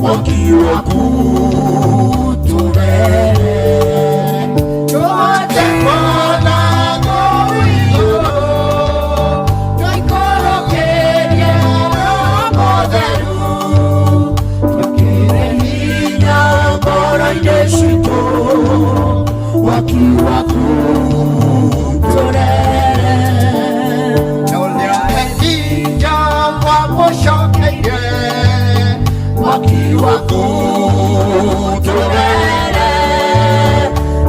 wakiwa kuturere tuote mwana gowiyo twaikorokeria motheru tukire hinya ngoro-inĩ citũ wakiwa kuturere wakiwa kuturere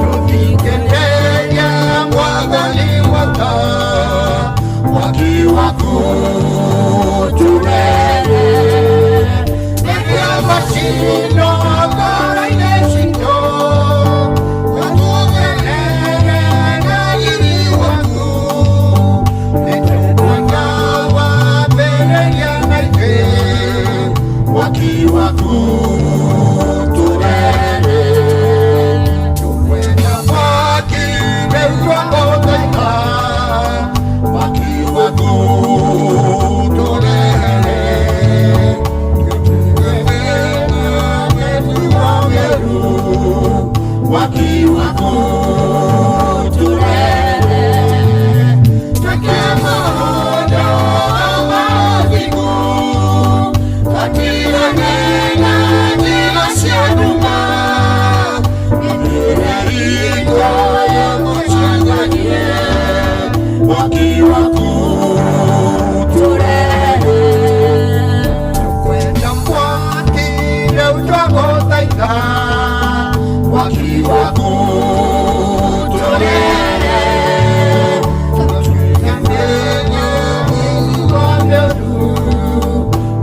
tuthikĩrĩrie Mwathani witũ wakiwa kuturere rĩrĩa macindwo ngoro-inĩ citũ tũtũgerere na riiri waku nĩtũkwenda wambĩrĩrie na ithuĩ wakiwa kuturere tukwenda kwakire twagothaitha wakiwa kuturere wakiwa kuturere tweke maondo mathiko katirane njĩra cia nduma mĩthiĩre itũ ĩgũcanganie wakiwa kuturere tukwenda mwaki rĩu twagũthaitha wakiwa kuturere tũtuĩkanĩrie mĩrigo mĩũru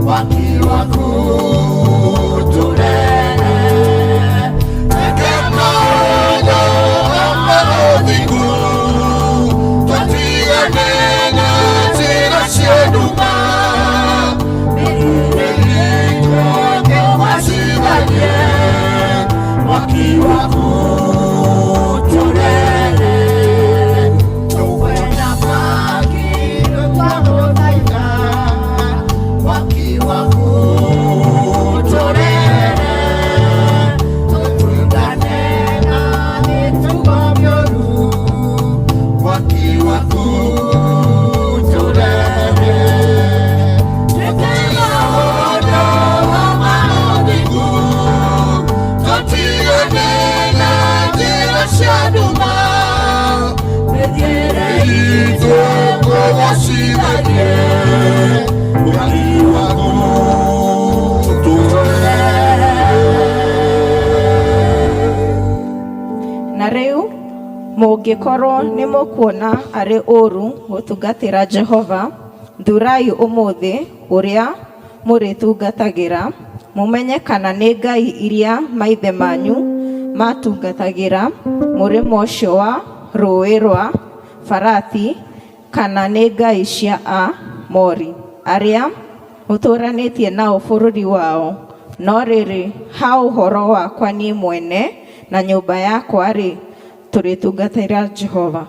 wakiwa kuturere reke maũndũ maũthiku tũtigane na njĩra cia nduma mĩthiĩre itũ ĩgũcanganie wakiwa kuturere tukwenda mwaki rĩu twagũthaitha wakiwa kuturere tũtigane na mĩtugo mĩũru wakiwa kuturere twĩke maũndũ maũthiku tũtigane na njĩra cia nduma mĩthiĩre itũ ĩgũcanganie wakiwa kuturere. Na rĩu mũngĩkorwo nĩ mũkuona arĩ ũru gũtungatĩra Jehova, thurai ũmũthĩ ũrĩa mũrĩtungatagĩra, mũmenye kana nĩ ngai iria maithe manyu matungatagĩra mũrĩmo ũcio wa rũũĩ rwa Farati, kana nĩ ngai cia Amori arĩa mũtũũranĩtie nao bũrũri wao. No rĩrĩ, ha ũhoro wakwa niĩ mwene na nyũmba yakwa-rĩ, tũrĩtungatĩra Jehova.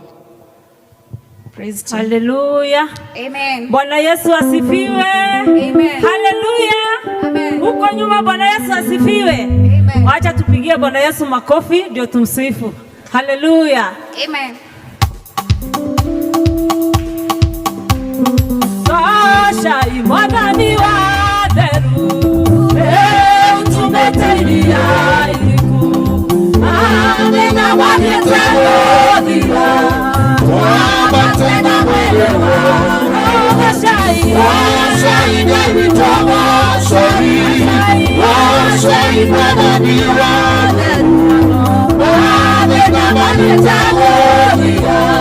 Haleluya. Amen. Bwana Yesu asifiwe. Amen. Haleluya. Amen. Huko nyuma Bwana Yesu asifiwe. Amen. Wacha tupigie Bwana Yesu makofi ndio tumsifu. Haleluya. Amen. Sasha imwadani wa deru tumetairia iliku amena wanieteodira wabatena mwelewa washai nevitowa washai mwadani wa deru amena wanieteodira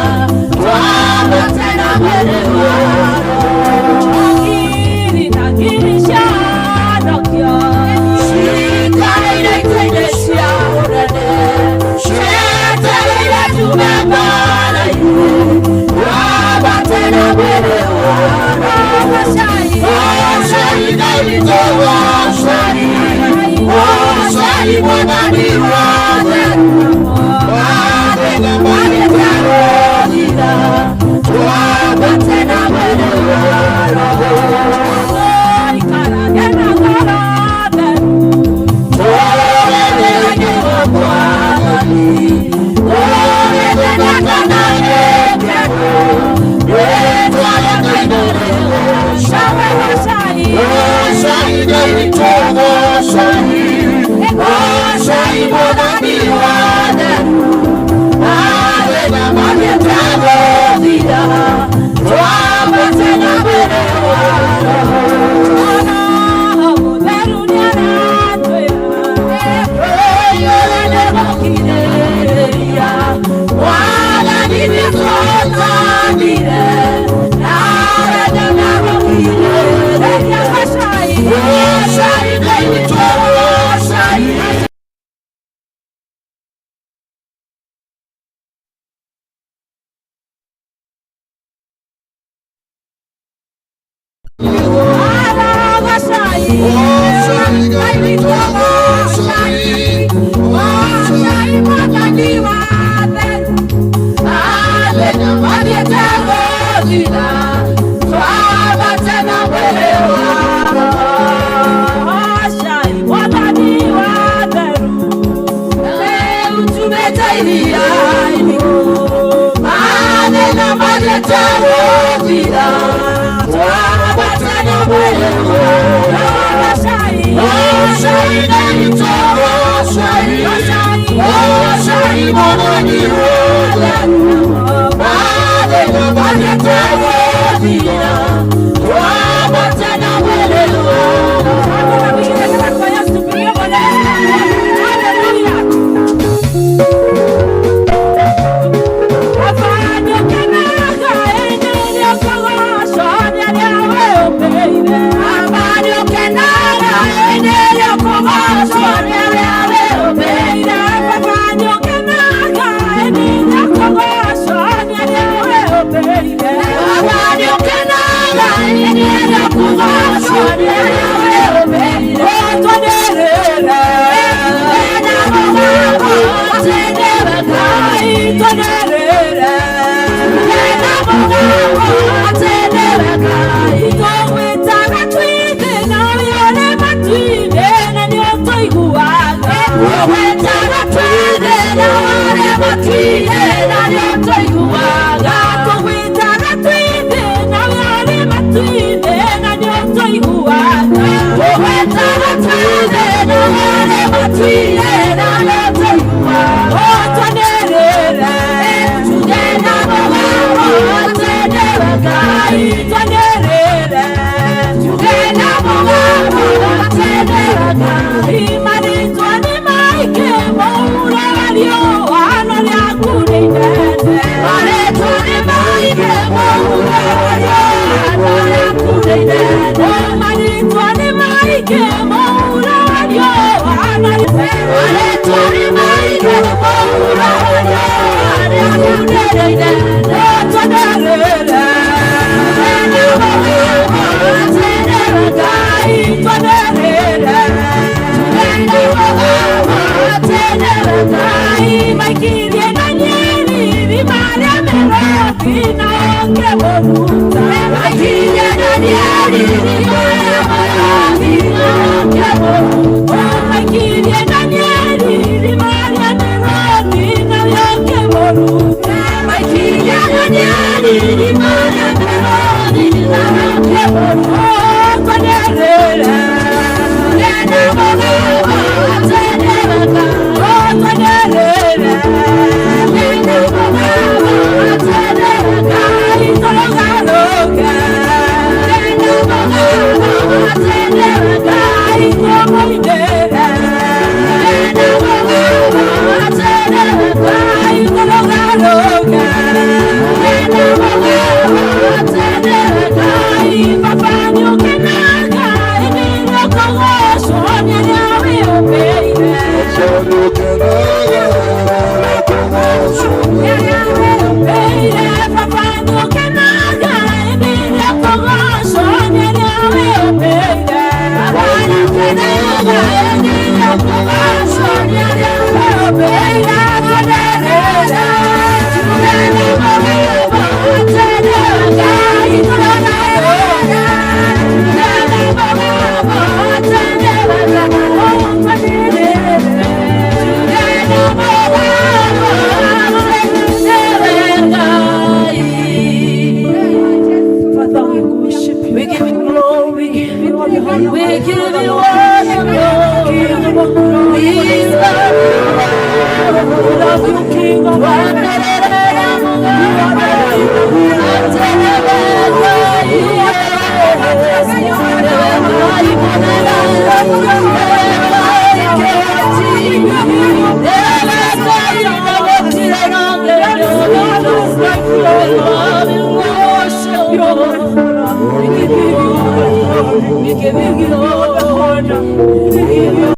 wabatena mwelewa love you, King of we give you honor.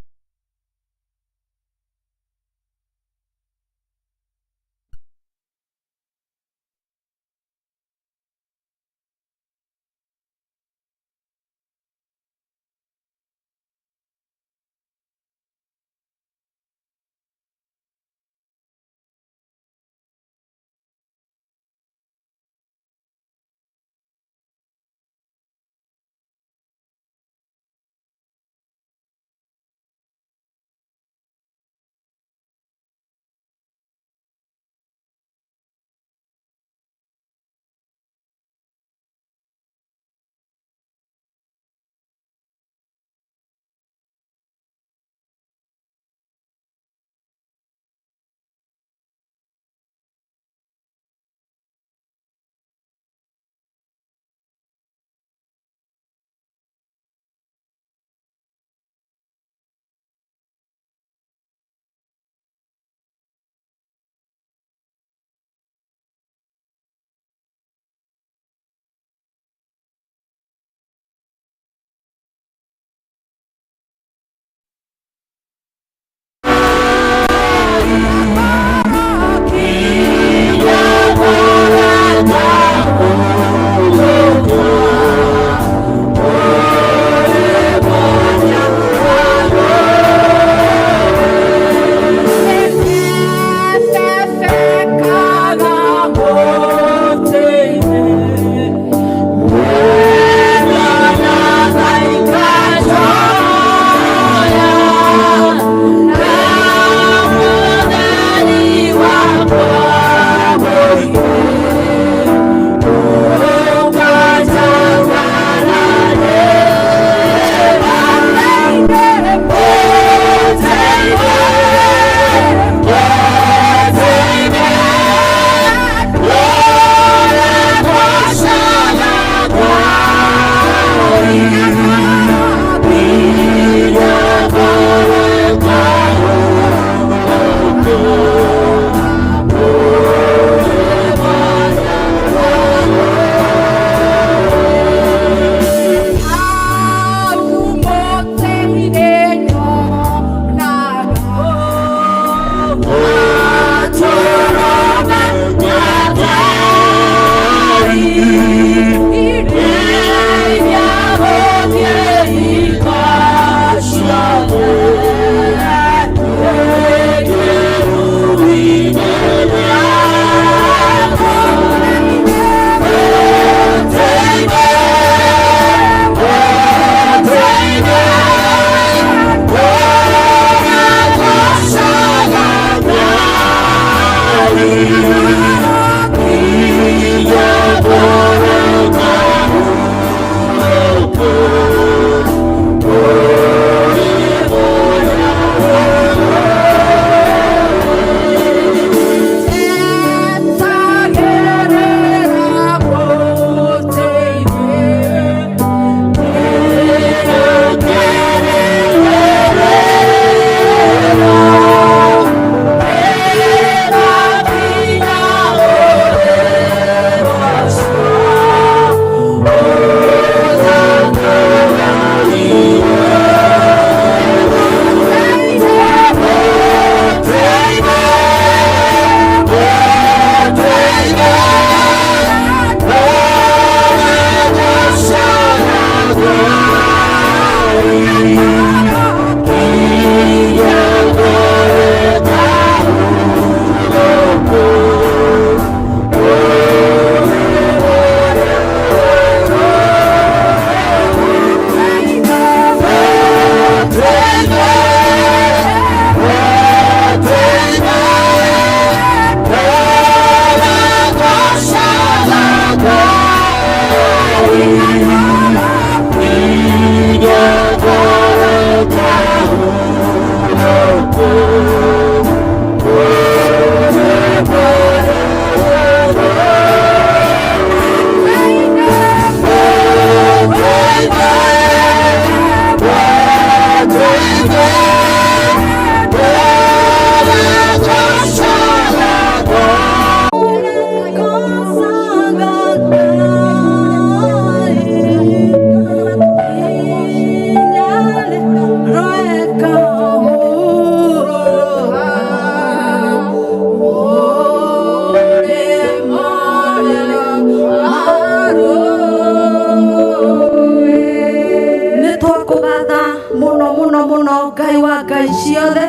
Ngai wa ngai ciothe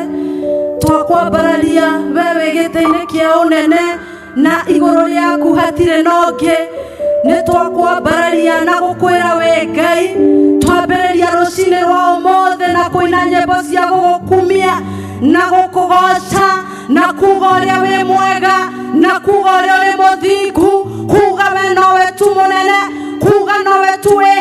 twakwambararia wewe gĩtĩ-inĩ kĩa ũnene na igũrũ rĩaku hatirĩ nongĩ nĩ twakwambararia na gũkwĩra we Ngai twambĩrĩria rũcinĩ rwa ũmũthĩ na kũina nyĩmbo cia gũgũkumia na gũkũgoca na kuga ũrĩa wĩ mwega na kuga ũrĩa wĩ mũthingu kuga we nowe tu mũnene kuga nowe tu wĩ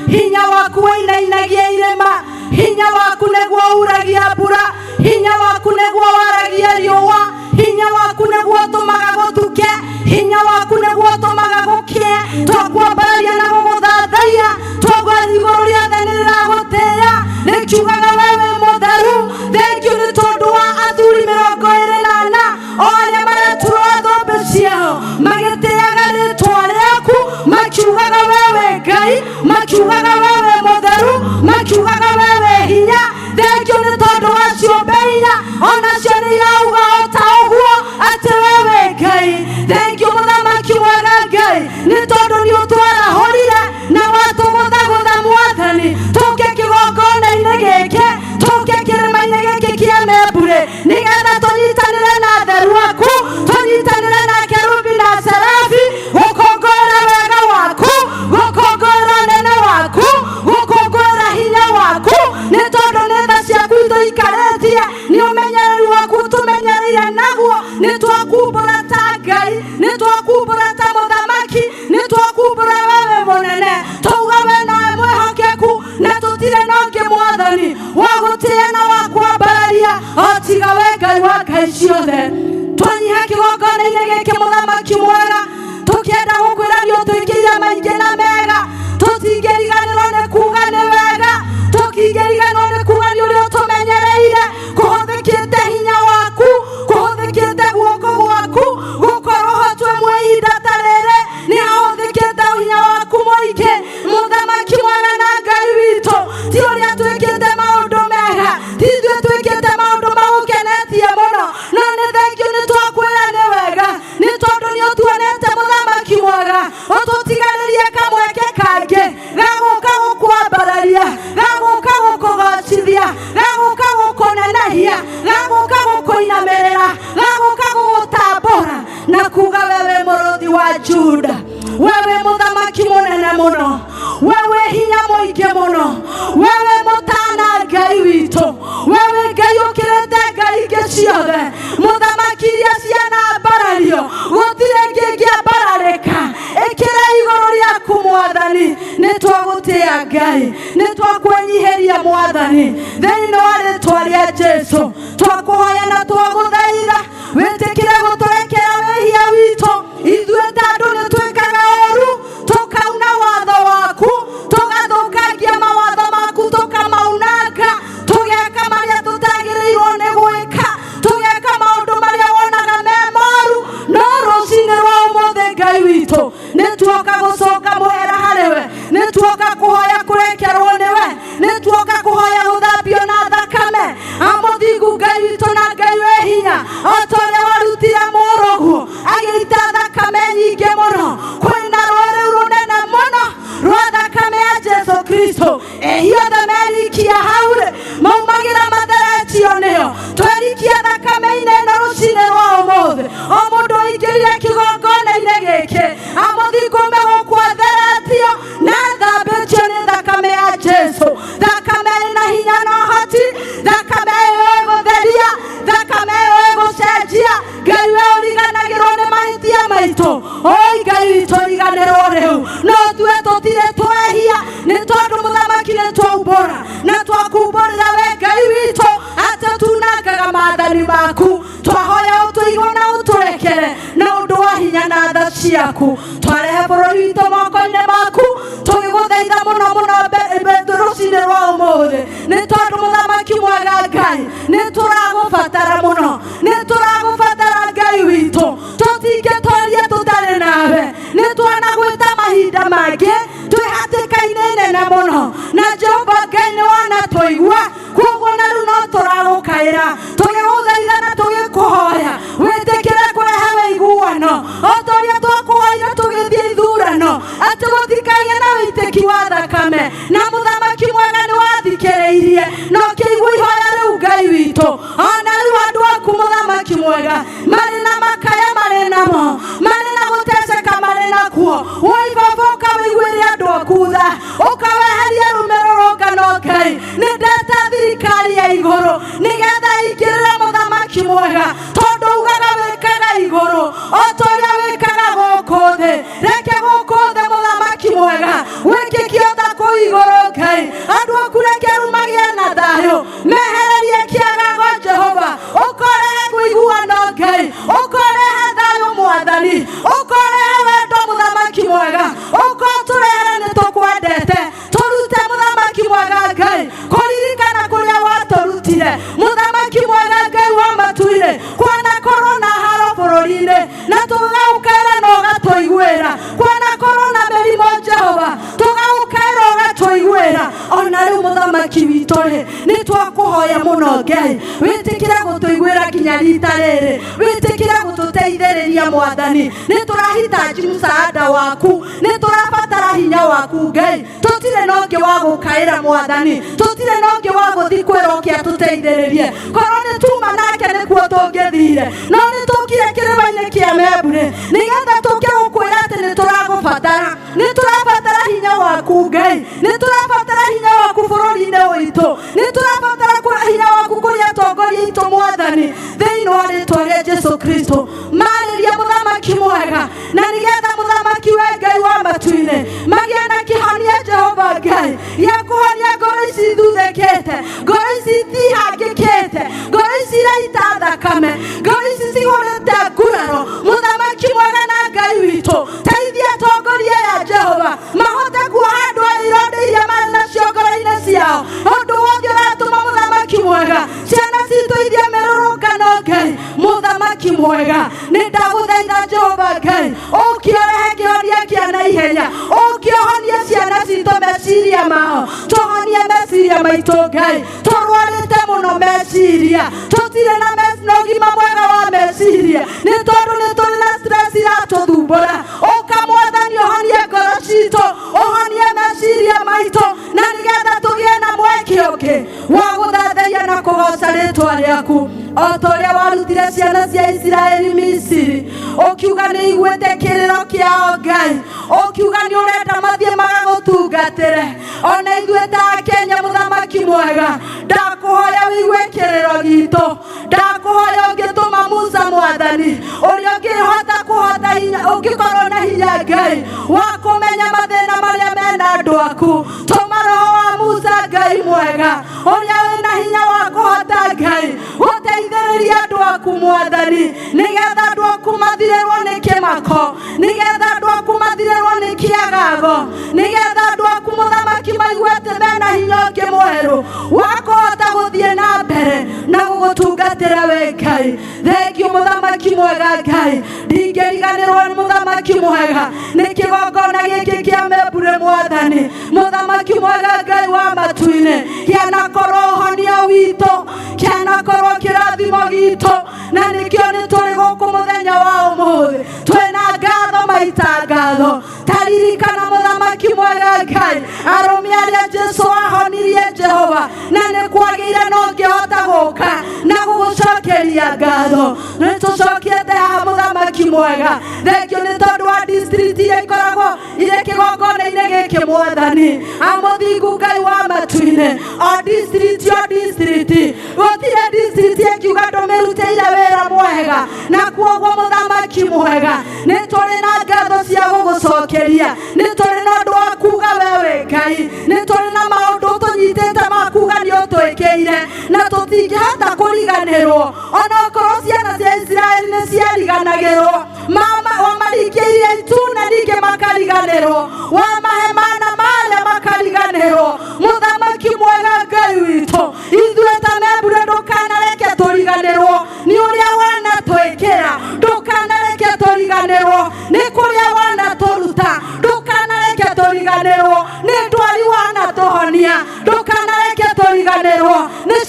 hinya waku wainainagia irĩma hinya waku nĩguo uragia mbura hinya waku nĩguo waragia riũa hinya waku nĩguo ũtũmaga gũtuke hinya waku nĩguo ũtũmaga gũkĩe twakwambararia na gũgũthathaiya twagwathi igũrũ rĩothe nĩrĩragũtĩĩa rĩkiugaga wewe mũtheru thengiũ nĩ tondũ wa athuri 24 o arĩa mareturwo thũmbĩ ciao magĩtĩaga rĩtwa rĩaku makiugaga wewe Ngai makiugaga wewe mũtheru makiugaga wewe hinya thengiũ nĩ tondũ wa ciũmbe inya onacio nĩirauga o ta ũguo atĩ wewe Ngai thengiũ mũthamaki mwega Ngai nĩ tondũ nĩũtwarahũrire na watũgũthagũtha Mwathani tũke kĩgongona-inĩ gĩkĩ tũke kĩrĩma-inĩ gĩkĩ kĩa Membure nĩgetha tũnyitanĩre na atheru aku tũnyitanĩre na kerubi na serafi gũkũngũĩra wega waku gũkũngũĩra ũnene waku gũkũngũĩra hinya waku nĩ tondũ nĩ tha ciaku itũikarĩtie nĩ ũmenyereri waku tũmenyereire naguo nĩ twakumbũra ta Ngai nĩ twakumbũra ta mũthamaki nĩ twakumbũra wewe mũnene twauga we nowe mwĩhokeku na tũtirĩ nongĩ Mwathani wa gũtĩĩa na wa kwambararia o tiga we Ngai wa ngai ciothe twanyiha kĩgongona-inĩ gĩkĩ mũthamaki mwega tũkĩenda gũkwĩra nĩũtwĩkĩire maingĩ na mega tũtingĩriganĩrwo nĩ kuga nĩ wega tũtingĩriganĩrwo nĩ kuga nĩ ũrĩa ũtũmenyereire kũhũthĩkĩte hinya waku kũhũthĩkĩte guoko gwaku gũkorwo ho twĩmwe ihinda ta rĩrĩ nĩ hahũthĩkĩte hinya waku mũingĩ mũthamaki mwega na Ngai witũ ti ũrĩa twĩkĩte maũndũ mega ti ithuĩ twĩkĩte maũndũ magũkenetie mũno no nĩ thengiũ nĩ twakwĩra nĩ wega nĩ tondũ nĩ ũtuonete mũthamaki mwega ũtũtiganĩrie kamweke kangĩ gagũka gũkwambararia gagũka gũkũgocithia gagũka gũkũnenehia gagũka gũkũinamĩrĩra gagũka gũgũtambũra na kuga wewe mũrũthi wa Juda wewe mũthamaki mũnene mũno wewe hinya mũingĩ mũno wewe mũtana Ngai witũ wewe Ngai ũkĩrĩte ngai ingĩ ciothe mũthamaki iria ciana mbarario gũtirĩ ĩngĩ ĩngĩambararĩka ĩkĩra igũrũ rĩaku Mwathani nĩ twagũtĩĩa Ngai nĩ twakwĩnyihĩria Mwathani thĩinĩ wa rĩtwa rĩa Jesũ twakũhoya na twagũthaitha wĩtĩkĩre gũtũrekera wĩhia witũ ithuĩ ta andũ nĩ twĩkaga ũũru tũkauna watho waku tũgathũkangia mawatho maku tũkamaunanga tũgeka marĩa tũtagĩrĩirwo nĩ gwĩka tũgeka maũndũ marĩa wonaga me moru no rũcinĩ rwa ũmũthĩ Ngai witũ nĩ tuoka gũcoka mũhera harĩ we nĩ tuoka kũhoya kũrekerwo nĩ we nĩ tuoka kũhoya gũthambio na thakame amũthingu Ngai witũ na Ngai wĩ hinya o ta ũrĩa warutire mũrũguo agĩita thakame nyingĩ mũno kwĩna rũĩ rũu rũnene mũno rwa thakame ya Jesũ Kristo ehiothe merikia haurĩ maumagĩra matheretio nĩyo twerikia thakame-inĩ ĩno rũcinĩ rwa ũmũthĩ o mũndũ aingĩrire kĩgongona-inĩ gĩkĩ amũthingu megũkwatheretio na thambĩtio nĩ thakame ya Jesũ thakame ĩna hinya na ũhoti thakame ĩyo ĩgũtheria thakame ĩyo ĩgũcenjia Ngai we ũriganagĩrwo nĩ mahĩtia maitũ oi Ngai witũ ũriganĩrwo rĩu no ithuĩ tũtirĩ twehia nĩ tondũ mũthamaki nĩ twaumbũra na twakumbũrĩra we Ngai witũ atĩ tunangaga maathani maku twahoya ũtũigwo na ũtũrekere na ũndũ wa hinya na tha ciaku twarehe bũrũri witũ moko-inĩ maku tũgĩgũthaitha mũno mũno rũcinĩ rwa ũmũthĩ nĩ tondũ mwega Ngai nituragubatara muno nituragubatara Ngai witu tutingitoria tutari nawe nitwanagwita mahinda mangi twihatikaine nene muno na Jehova Ngai ni wanatuigua koguo na riu no turagukaira tugiguthaitha na tugikuhoya witikire kurehe wiguano otoria twakuhoire tugithie ithurano ati gutikagia na witiki wa thakame na muthamaki mwega ni wathikiriirie no kiigua ihoya riu Ngai witu ona riu andu aku muthamaki mwega mari na makaya mari namo mari na guteceka mari nakuo woi baba ukaweiguire andu aku tha ukaweheria rumirurungano Ngai ni ndeta thirikari ya iguru nigetha ingirire muthamaki mwega tondu ugaga wikaga iguru otoria wikaga guku thi reke guku thi muthamaki mwega wikikio ta ku iguru Ngai andu aku reke rumagie na thayu mehererie kiagago Jehova ukorehe kuiguano Ngai ukorehe thayu mwathani ukorehe wendo muthamaki mwega ukoturehere nitukwendete turute muthamaki mwega Ngai kuririkana kuria waturutire muthamaki mwega Ngai wamatuire kwana korona haro bururi-ini na tugaukera no gatuiguira kwana korona merimo Jehova tugaukera gatuiguira ona riu muthamaki witu ni twakuhoya muno Ngai witikire gutuiguira kinya rita riri witikire gututeithiriria mwathani ni turahitaji msaada waku ni turabatara hinya waku Ngai tutire nonge wa gukaira mwathani tutire nonge wa guthi kwirokia tuteithiririe korwo ni tuma nake ni kuo tungithire no ni tukire kiriba-ini kia mebure nigetha tuke gukwira ati ni turagubatara ni turabatara hinya waku Ngai ni turabatara hinya waku bururi-ini witu ni turabatara hinya waku kuri atongoria itu mwathani thiini wa ritwa ria Jesu Kristo mariria muthamaki mwega na nigetha muthamaki we Ngai wa matu-ini magia na kihonia Jehova Ngai ya kuhonia ngoro ici thuthekete ngoro ici thihangikite ngoro ici iraita thakame ngoro ici cihurite nguraro muthamaki mwega na Ngai witu teithia atongoria ya Jehova mahote kuhandwo ironda iria mari nacio ngoro-ini ciao undu wothe uratuma muthamaki mwega ciana citu iria mirurungano Ngai muthamaki mwega ni ndaguthaitha Jehova Ngai ukiorehe kihonia kia na ihenya ukiohonie ciana citu meciria mao tuhonie meciria maitu Ngai turwarite muno meciria tutire na ugima mwega wa meciria ni tondu ni turi na stress iratuthumbura ukamwathani uhonie ngoro citu uhonie meciria maitu na nigetha tugie na mweke ungi wa guthathaiya na kugoca ritwa riaku otoria warutire ciana cia Israeli Misiri ukiuga ni igwete kiriro kiao Ngai ukiuga ni urenda mathie magagutungatire ona ithuĩ ta Kenya muthamaki mwega ndakuhoya wigue kiriro gitu ndakuhoya ungituma Musa mwathani uria ungihota kuhota hinya ungikorwo na hinya Ngai wa kumenya mathina maria mena andu aku tuma roho wa Musa Ngai mwega uria wina hinya wa kuhota Ngai uteithĩrĩria andu aku mwathani nigetha andu aku mathirĩrwo ni kimako nigetha andu aku mathirĩrwo ni kiagago nigetha andu aku muthamaki maigue ati mena hinya ungi mweru wa kuhota guthie na mbere na gugutungatĩra we Ngai thengio muthamaki mwega Ngai ndingĩriganĩrwo ni muthamaki mwega ni kigongona gĩkĩ kia mebure mwathani muthamaki mwega Ngai wa matu-ini kianakorwo ũhonia witũ kianakorwo kĩrathimo gitũ na nĩkĩo nĩ tũrĩ gũkũ mũthenya wa ũmũthĩ twĩna ngatho maita ngatho taririkana muthamaki mwega Ngai arũme arĩa Jesu ahonirie Jehova na nĩ kwagĩire no ngĩhota gũka na gũgũcokeria ngatho nĩ tũcokete haha muthamaki mwega thengio nĩ tondũ wa district iria ikoragwo irĩ kĩgongona-inĩ gĩkĩ mwathani amũthingu Ngai wa matu-ini o district gũtirĩ district ĩkiuga ndũmĩrutĩire wĩra mwega na kuoguo muthamaki mwega nĩ tũrĩ na ngatho cia gũgũcokeria nĩ tũrĩ na ũndũ wa kuuga we wĩ Ngai nĩ tũrĩ na maũndũ tũnyitĩte ma kuuga nĩ ũtwĩkĩire na tũtingĩhota kũriganĩrwo ona okorwo ciana cia Israeli nĩ ciariganagĩrwo wamarikĩirie ituna ningĩ makariganĩrwo wamahe mana marĩa makariganĩrwo muthamaki mwega Ngai witũ ithuĩ ta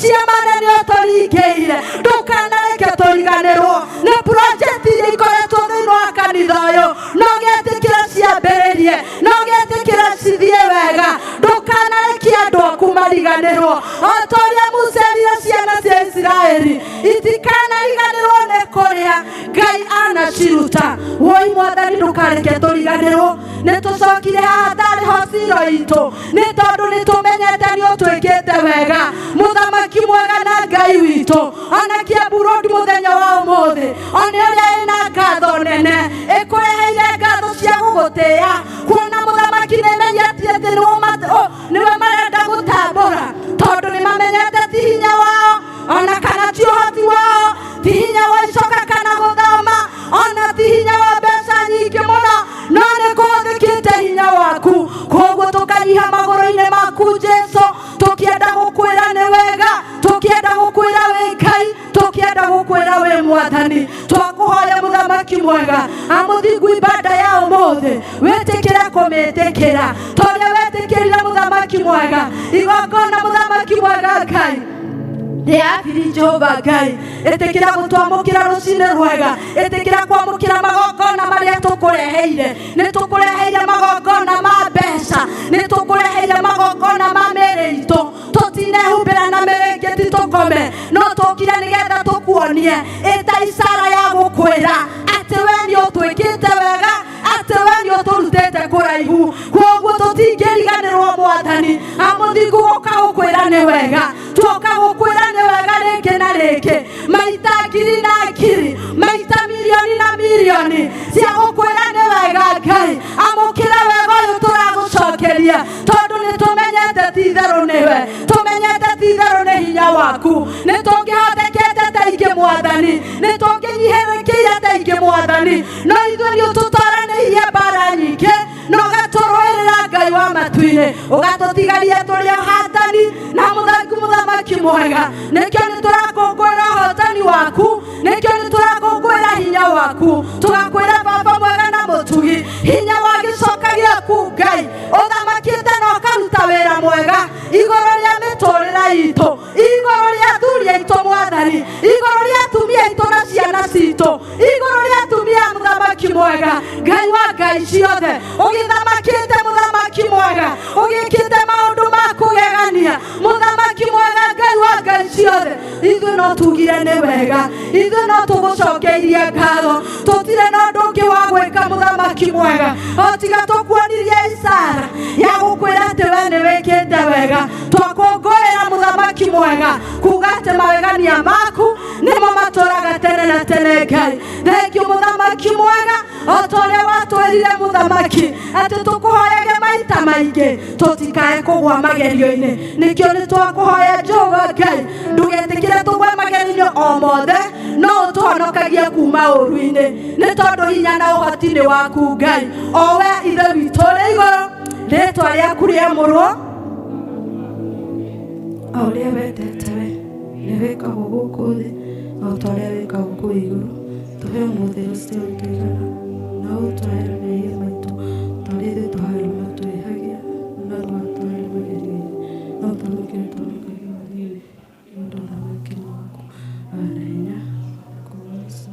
cia manene ũtũringĩire ndũkanareke tũriganĩrwo nĩ project iria ikoretwo thĩinĩ wa kanitha ũyũ no gĩtĩkĩra ciambĩrĩrie no gĩtĩkĩra cithiĩ wega ndũkanareke andũ aku mariganĩrwo o ta ũrĩa Musa erire ciana cia Isiraeli itikanariganĩrwo nĩ kũrĩa Ngai anaciruta woi Mwathani ndũkareke tũriganĩrwo nĩ tũcokire haha ndarĩ ho ciro itũ nĩ tondũ nĩ tũmenyete nĩ ũtwĩkĩte wega mũthamaki mwega na Ngai witũ ona Kiambu Road mũthenya wa ũmũthĩ ona ũrĩa ĩna ngatho nene ĩkũreheire ngatho cia gũgũtĩĩa kuona mũthamaki nĩmenyete atĩ nĩwe marenda gũtambũra tondũ nĩmamenyete ti hinya wao ona kana ti ũhoti wao ti hinya wa icoka kana gũthoma ona ti hinya wa mbeca nyingĩ mũno no nĩ kũhũthĩkĩte hinya waku koguo tũkanyiha magũrũ-inĩ maku Jesũ tũkĩenda gũkwĩra nĩ wega tũkĩenda gũkwĩra wĩ Ngai tũkĩenda gũkwĩra wĩ Mwathani twakũhoya mũthamaki mwega amũthingu ibada ya ũmũthĩ wĩtĩkĩre kũmĩtĩkĩra tondũ wĩtĩkĩrire mũthamaki mwega igongona mũthamaki mwega Ngai Deathiri Jehova Ngai etekira gũtwamũkĩra rũcinĩ rwega etekira kwamũkĩra magongona marĩa tũkũreheire nĩ tũkũreheire magongona ma mbeca nĩ tũkũreheire magongona ma mĩĩrĩ itũ tũtinehumbĩra na mĩrĩngĩti tũkome no tũkire nĩgetha tũkuonie ĩta ishara ya gũkwĩra atĩ we nĩ ũtwĩkĩte wega atĩ we nĩ ũtũrutĩte kũraihu koguo tũtingĩriganĩrwo Mwathani amũthingu gũka gũkwĩra nĩ wega twoka gũkwĩra nĩ wega rĩngĩ na rĩngĩ maita ngiri na ngiri maita milioni na milioni cia gũkwĩra nĩ wega Ngai amũkĩra wega ũyũ tũragũcokeria tondũ nĩ tũmenyete ti itherũ nĩwe tũmenyete ti itherũ nĩ hinya waku nĩ tũngĩhotekete ta ingĩ Mwathani nĩ tũngĩnyihĩrĩkĩire ta ingĩ Mwathani no ithuĩ nĩ ũtũtwaranĩirie mbara nyingĩ no ũgatũrũĩrĩra Ngai wa matu-inĩ ũgatũtigaria tũrĩ ũhatani na mũthamaki mwega nĩkĩo nĩ tũrakũngũĩra ũhotani waku nĩkĩo nĩ tũrakũngũĩra hinya waku tũgakwĩra baba mwega na mũtugi hinya wa gĩcoka gĩaku Ngai ũthamakĩte na ũkaruta wĩra mwega igũrũ rĩa mĩtũrĩre itũ igũrũ rĩa athuri aitũ Mwathani igũrũ rĩa atumia aitũ na ciana citũ igũrũ rĩa atumia mũthamaki mwega Ngai wa Ngai ciothe ũgĩthamakĩte mũthamaki mwega ũgĩkĩte maũndũ ma kũgegania mũthamaki mwega Ngai wa Ngai ciothe ithuĩ no tugire nĩ wega ithuĩ no tũgũcokeirie ngatho tũtirĩ na ũndũ ũngĩ wa gwĩka mũthamaki mwega o tiga tũkuonirie ishara ya gũkwĩra atĩ we nĩ wĩkĩte wega twakũngũĩra mũthamaki mwega kuga atĩ mawegania maku nĩmo matũraga tene na tene Ngai thengiũ mũthamaki mwega o ta ũrĩa watwĩrire mũthamaki atĩ tũkũhoyage maita maingĩ tũtikae kũgwa magerio-inĩ nĩkĩo nĩ twakũhoya Jehova Ngai ndũgetĩkĩre tũgwe magerio-inĩ o mothe no ũtũhonokagie kuma ũru-inĩ nĩ tondũ hinya na ũhoti nĩ waku Ngai o we ithe witũ ũrĩ igũrũ rĩĩtwa rĩaku rĩamũrwo o ũrĩa wendete we nĩ wĩkagwo gũkũ thĩ o ta ũrĩa wĩkagwo kũu igũrũ tũhe ũmũthĩ rũciũ tũigana na ũtũhere mehia maitũ ta ũrĩa ithuĩ tũharĩ matwĩhagia na ndũgatũhere magerio-inĩ no tũmĩkĩre tũmĩkagia ũthĩrĩ nĩ ũndũ wa wĩkĩro waku na hinya kũgoca.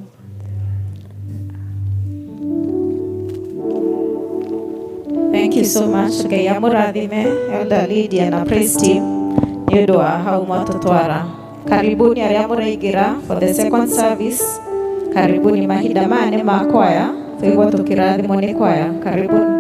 Thank you so much. Ngai amũrathime Elder Lydia na praise team nĩ ũndũ wa hau mwatũtwara. Karibuni arĩa mũraingĩra for the second service. Karibuni mahinda maya nĩ ma kwaya. Tũigua tũkĩrathimwo nĩ kwaya. Karibuni.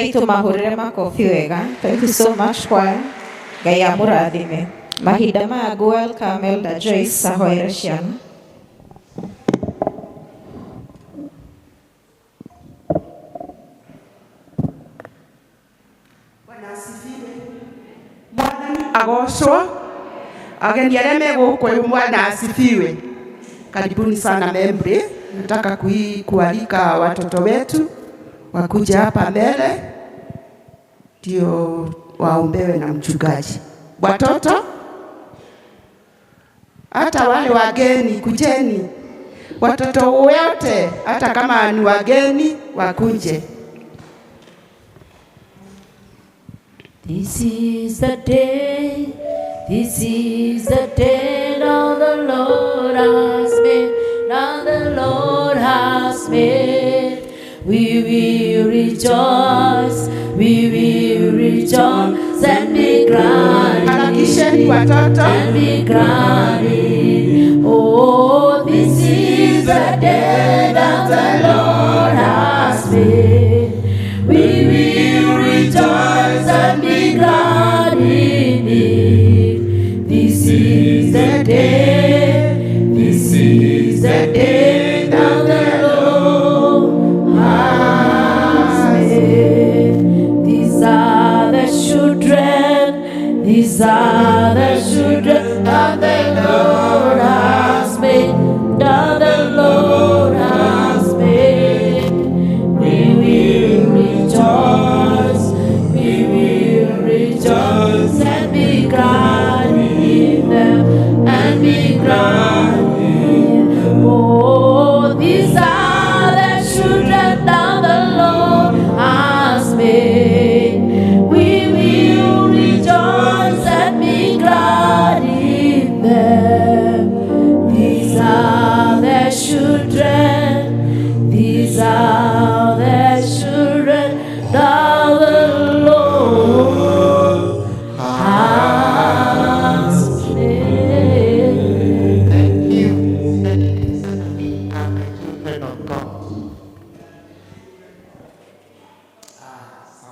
Rekei tumahurire makofi wega. Thank you so much choir. Ngai amũrathime. Mahinda maya welcome Elder Joyce ahoere ciana. Agoswa ageni arĩa megũkũ Bwana asifiwe. Karibuni sana membre, nataka kualika watoto wetu wakuja hapa mbele ndio waombewe na mchungaji. Watoto hata wale wageni kujeni, watoto wote hata kama ni wageni wakuje. This is the day now the Lord has made, now the Lord has made. We will rejoice and be glad and be glad. Oh, this is the day that the Lord has made. We will rejoice and be glad in it. This is the day that the Lord has made. These are the children that the Lord has made, that the Lord has made. We will rejoice and be glad in them, and be glad in them. Oh, these are the children that the Lord has made. We will rejoice and be glad in them. These are the children that the Lord has made. Thank you. We are the children of God.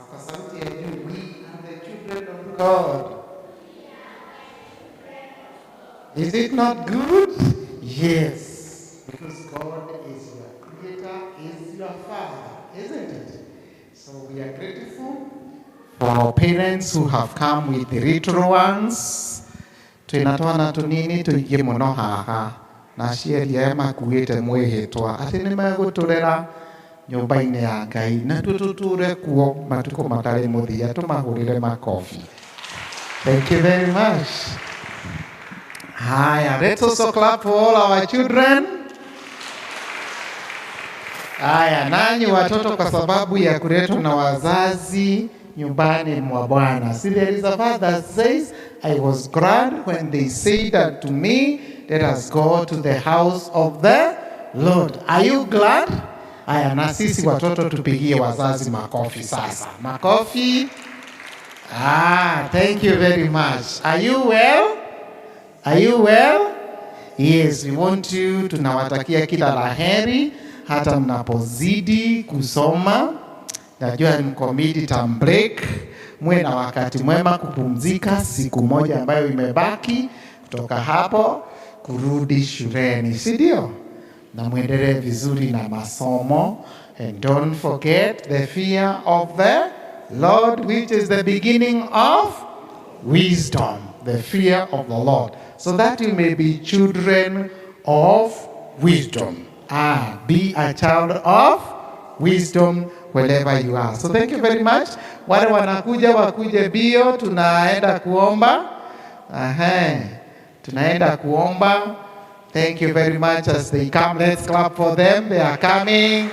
Kwa sauti ya juu, we are the children of God. Is it not good? Yes. Because God is your creator, is your father, isn't it? So we are grateful for our parents who have come with the little ones. Twinatwana tunini tuingie muno haha na aciari aya makuite mwihitwa ati ni megũtũrera nyũmba-inĩ ya Ngai na tũtũtũre kuo matukũ matarĩ mũthia. Tumahũrĩre makofi. Thank you very much. Haya, let's also clap for all our children. Haya, nanyi watoto, kwa sababu ya kuletwa na wazazi nyumbani mwa Bwana. See, there is a verse that says, I was glad when they said unto me, let us go to the house of the Lord. Are you glad? Haya, na sisi watoto tupigie wazazi makofi sasa. Makofi. Thank you very much. Are you well? Are you well? Yes, we want you, tunawatakia kila laheri hata mnapozidi kusoma. Najua mko mid-term break, muwe na wakati mwema kupumzika siku moja ambayo imebaki kutoka hapo kurudi shuleni, si ndio? Na muendelee vizuri na masomo, and don't forget the fear of the Lord, which is the beginning of wisdom. The fear of the Lord, so that you may be children of wisdom. Be a child of wisdom wherever you are. So thank you very much. Wale wanakuja wakuje bio, tunaenda kuomba. Tunaenda kuomba. Thank you very much as they come. Let's clap for them. They are coming.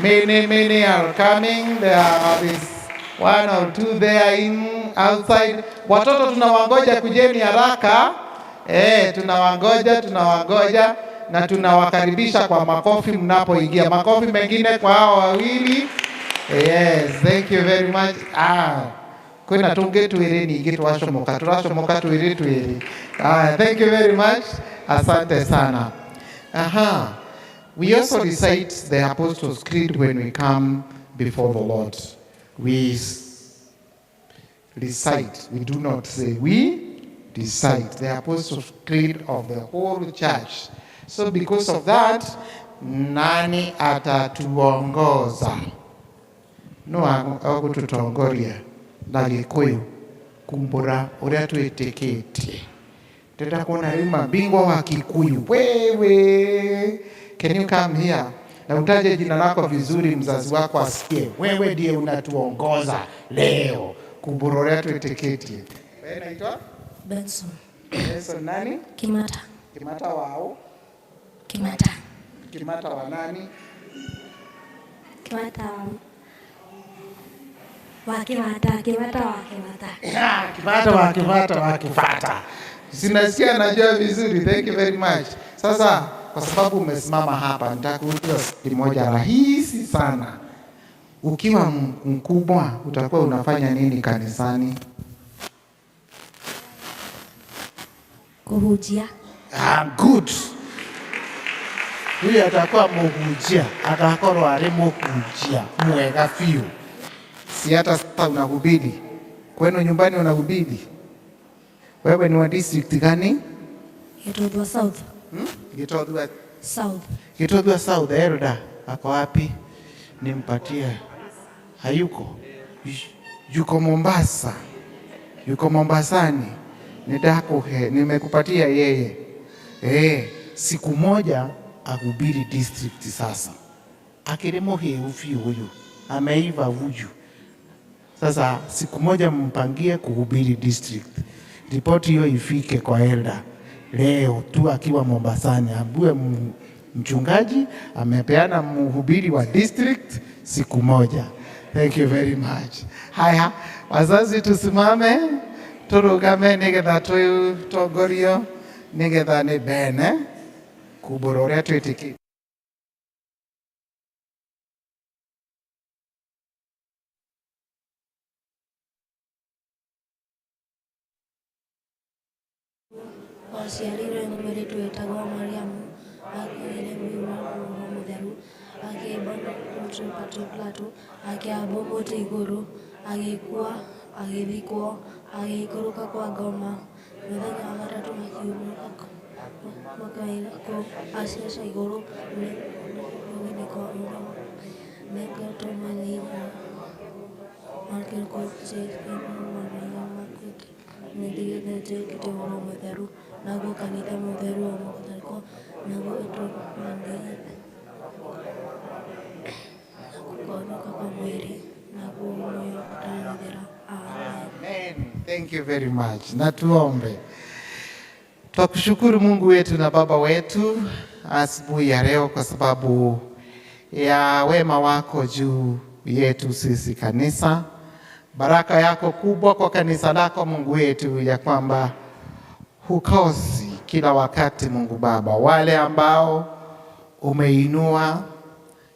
Many are coming. There are this one or two there in outside. Watoto tunawangoja, kujeni haraka. Tunawangoja na tunawakaribisha kwa makofi mnapoingia. Makofi mengine kwa hao wawili. Yes, thank you very much. Kwena tunge tuwiri ningi turashomoka tuwiri. Thank you very much. Asante sana. We also recite the Apostles' Creed when we come before the Lord. we recite. We do not say, we recite the Apostles' Creed of the whole church. So because of that, nani atatuongoza? No agututongoria na Gikuyu kumbura uria twitikitie. Tenda kuona rima bingwa wa Kikuyu. Wewe, can you come here? Na utaje jina lako vizuri, mzazi wako asikie. Wewe ndiye unatuongoza leo kumbura uria twitikitie. Wewe unaitwa? Benson. Benson nani? Kimata. Kimata wao? Kimata. Kimata wa nani? Kimata wa Kimata. Kimata wa Kimata. Kimata wa Kifata. Sinasikia, najua vizuri. Thank you very much. Sasa kwa sababu umesimama hapa, nitakuuliza swali moja rahisi sana. Ukiwa mkubwa utakuwa unafanya nini kanisani? Kuhujia. Good. Huyu atakuwa muhujia, atakorwa ari muhujia mwega fiu. Si hata sasa unahubiri. Kwenu nyumbani unahubiri? Wewe ni wa district gani? Gitodwa South. Gitodwa South. Gitodwa South. Elda ako wapi? Nimpatie. Hayuko. Yuko Mombasa. Yuko Mombasani. Nimekupatia yeye. Siku moja ahubiri district sasa. Akiremo heufi huyu. Ameiva huyu. Sasa siku moja mpangie kuhubiri district. Ripoti hiyo ifike kwa elda leo tu akiwa Mombasani, ambue mchungaji amepeana mhubiri wa district siku moja. Thank you very much. Haya, wazazi tusimame, turugame nigetha tutongorio nigetha ni bene kubura uria twitikitie. Waciarirwo nĩ mũirĩtu wĩtagwo Mariamu, akĩgĩire mũrimũ mũtheru, akĩimba Plato, akĩambwo mũtĩ igũrũ, agĩkua, agĩthikwo, agĩikũrũka kwa ngoma. Mũthenya wa gatatũ makaira kũu aciaca igũrũ nĩgĩko nĩngatũmanĩra nĩndigĩthĩte ũhoro mũtheru, naguo kanitha mũtheru wa mũgũtharĩko, naguo ĩtũmanĩire kuoneka kwa mwĩrĩ, naguo moyo ũtarĩthĩra. Amen. Thank you very much. Na tuombe. Tukushukuru Mungu wetu na Baba wetu asubuhi ya leo kwa sababu ya wema wako juu yetu sisi kanisa. Baraka yako kubwa kwa kanisa lako Mungu wetu, ya kwamba hukosi kila wakati Mungu Baba wale ambao umeinua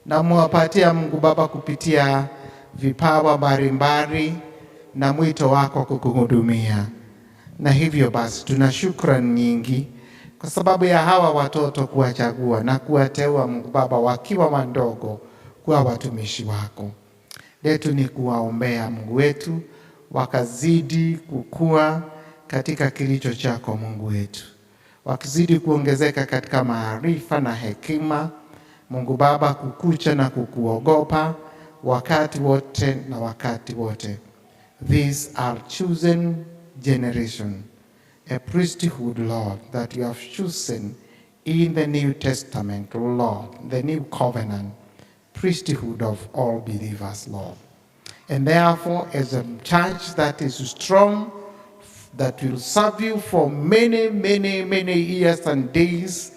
na muwapatia Mungu Baba kupitia vipawa mbalimbali na mwito wako kukuhudumia. Na hivyo basi tuna shukrani nyingi kwa sababu ya hawa watoto kuwachagua na kuwateua Mungu Baba wakiwa wadogo kuwa watumishi wako. Letu ni kuwaombea Mungu wetu wakazidi kukua katika kilicho chako Mungu wetu, wakizidi kuongezeka katika maarifa na hekima Mungu Baba, kukucha na kukuogopa wakati wote na wakati wote. These are chosen generation, a priesthood, Lord, that you have chosen in the New Testament, Lord, the new covenant, priesthood of all believers, Lord. And therefore, as a church that is strong, that will serve you for many, many, many years and days,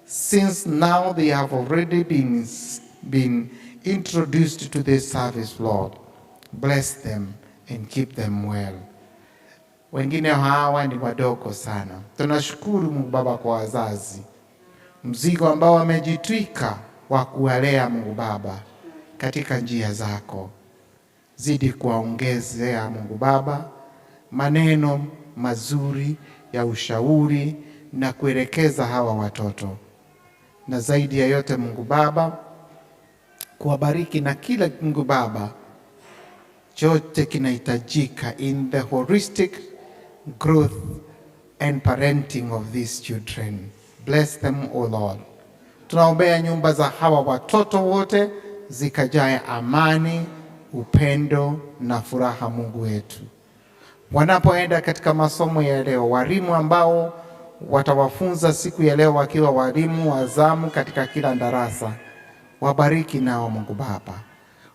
since now they have already been introduced to this service, Lord. Bless them and keep them well. Wengine hawa ni wadogo sana. Tunashukuru Mungu Baba kwa wazazi, mzigo ambao wamejitwika wa kuwalea Mungu Baba katika njia zako. Zidi kuwaongezea Mungu Baba maneno mazuri ya ushauri na kuelekeza hawa watoto, na zaidi ya yote Mungu Baba kuwabariki na kila Mungu Baba chote kinahitajika in the holistic growth and parenting of these children. Bless them, O Lord. Tunaombea nyumba za hawa watoto wote zikajae amani, upendo na furaha, Mungu wetu. Wanapoenda katika masomo ya leo, walimu ambao watawafunza siku ya leo wakiwa walimu wa zamu katika kila darasa, wabariki nao Mungu Baba.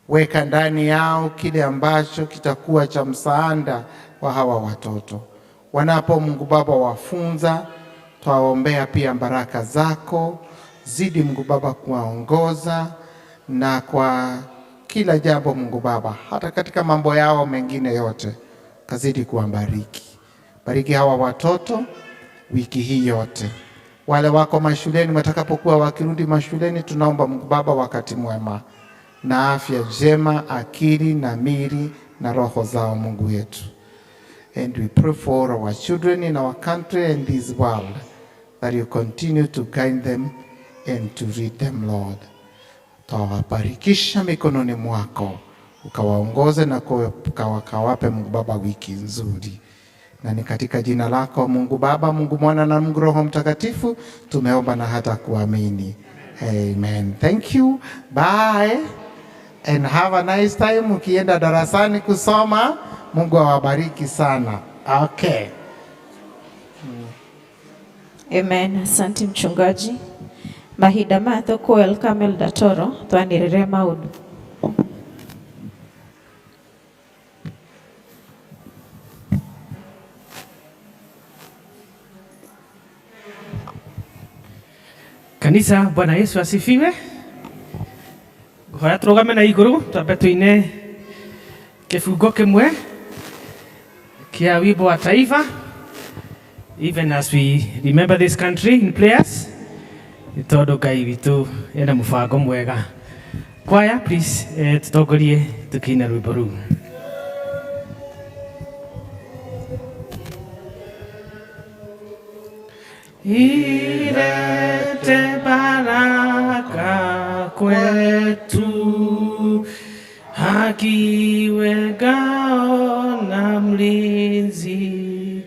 Weka ndani yao kile ambacho kitakuwa cha msaada wa hawa watoto. Wanapo Mungu Baba wafunza, twaombea pia baraka zako, zidi Mungu Baba kuwaongoza na kwa kila jambo Mungu Baba, hata katika mambo yao mengine yote, kazidi kuwabariki. Bariki hawa watoto wiki hii yote. Wale wako mashuleni, watakapokuwa wakirudi mashuleni, tunaomba Mungu Baba wakati mwema na afya njema, akili na mili na roho zao Mungu wetu. And we pray for our children in our country and this world, that you continue to guide them and to lead them, Lord. Tawabarikisha mikononi mwako, ukawaongoze na ukawape Mungu Baba wiki nzuri. Na ni katika jina lako Mungu Baba, Mungu Mwana na Mungu Roho Mtakatifu tumeomba na hata kuamini. Amen. Thank you. Bye. And have a nice time ukienda darasani kusoma. Mungu awabariki sana. Okay. Amen. Asante mchungaji. Mahinda matho Koel Kamel Datoro twanirire maundu. Kanisa, Bwana Yesu asifiwe. Hoya turugame na iguru twambe tuine kifungo kimwe kia wimbo wa taifa, even as we remember this country in prayers. Tondu Ngai witu ena mubango mwega. Choir, please tutongorie tukina rwimbo ruu. Ilete baraka kwetu, haki ngao na mlinzi,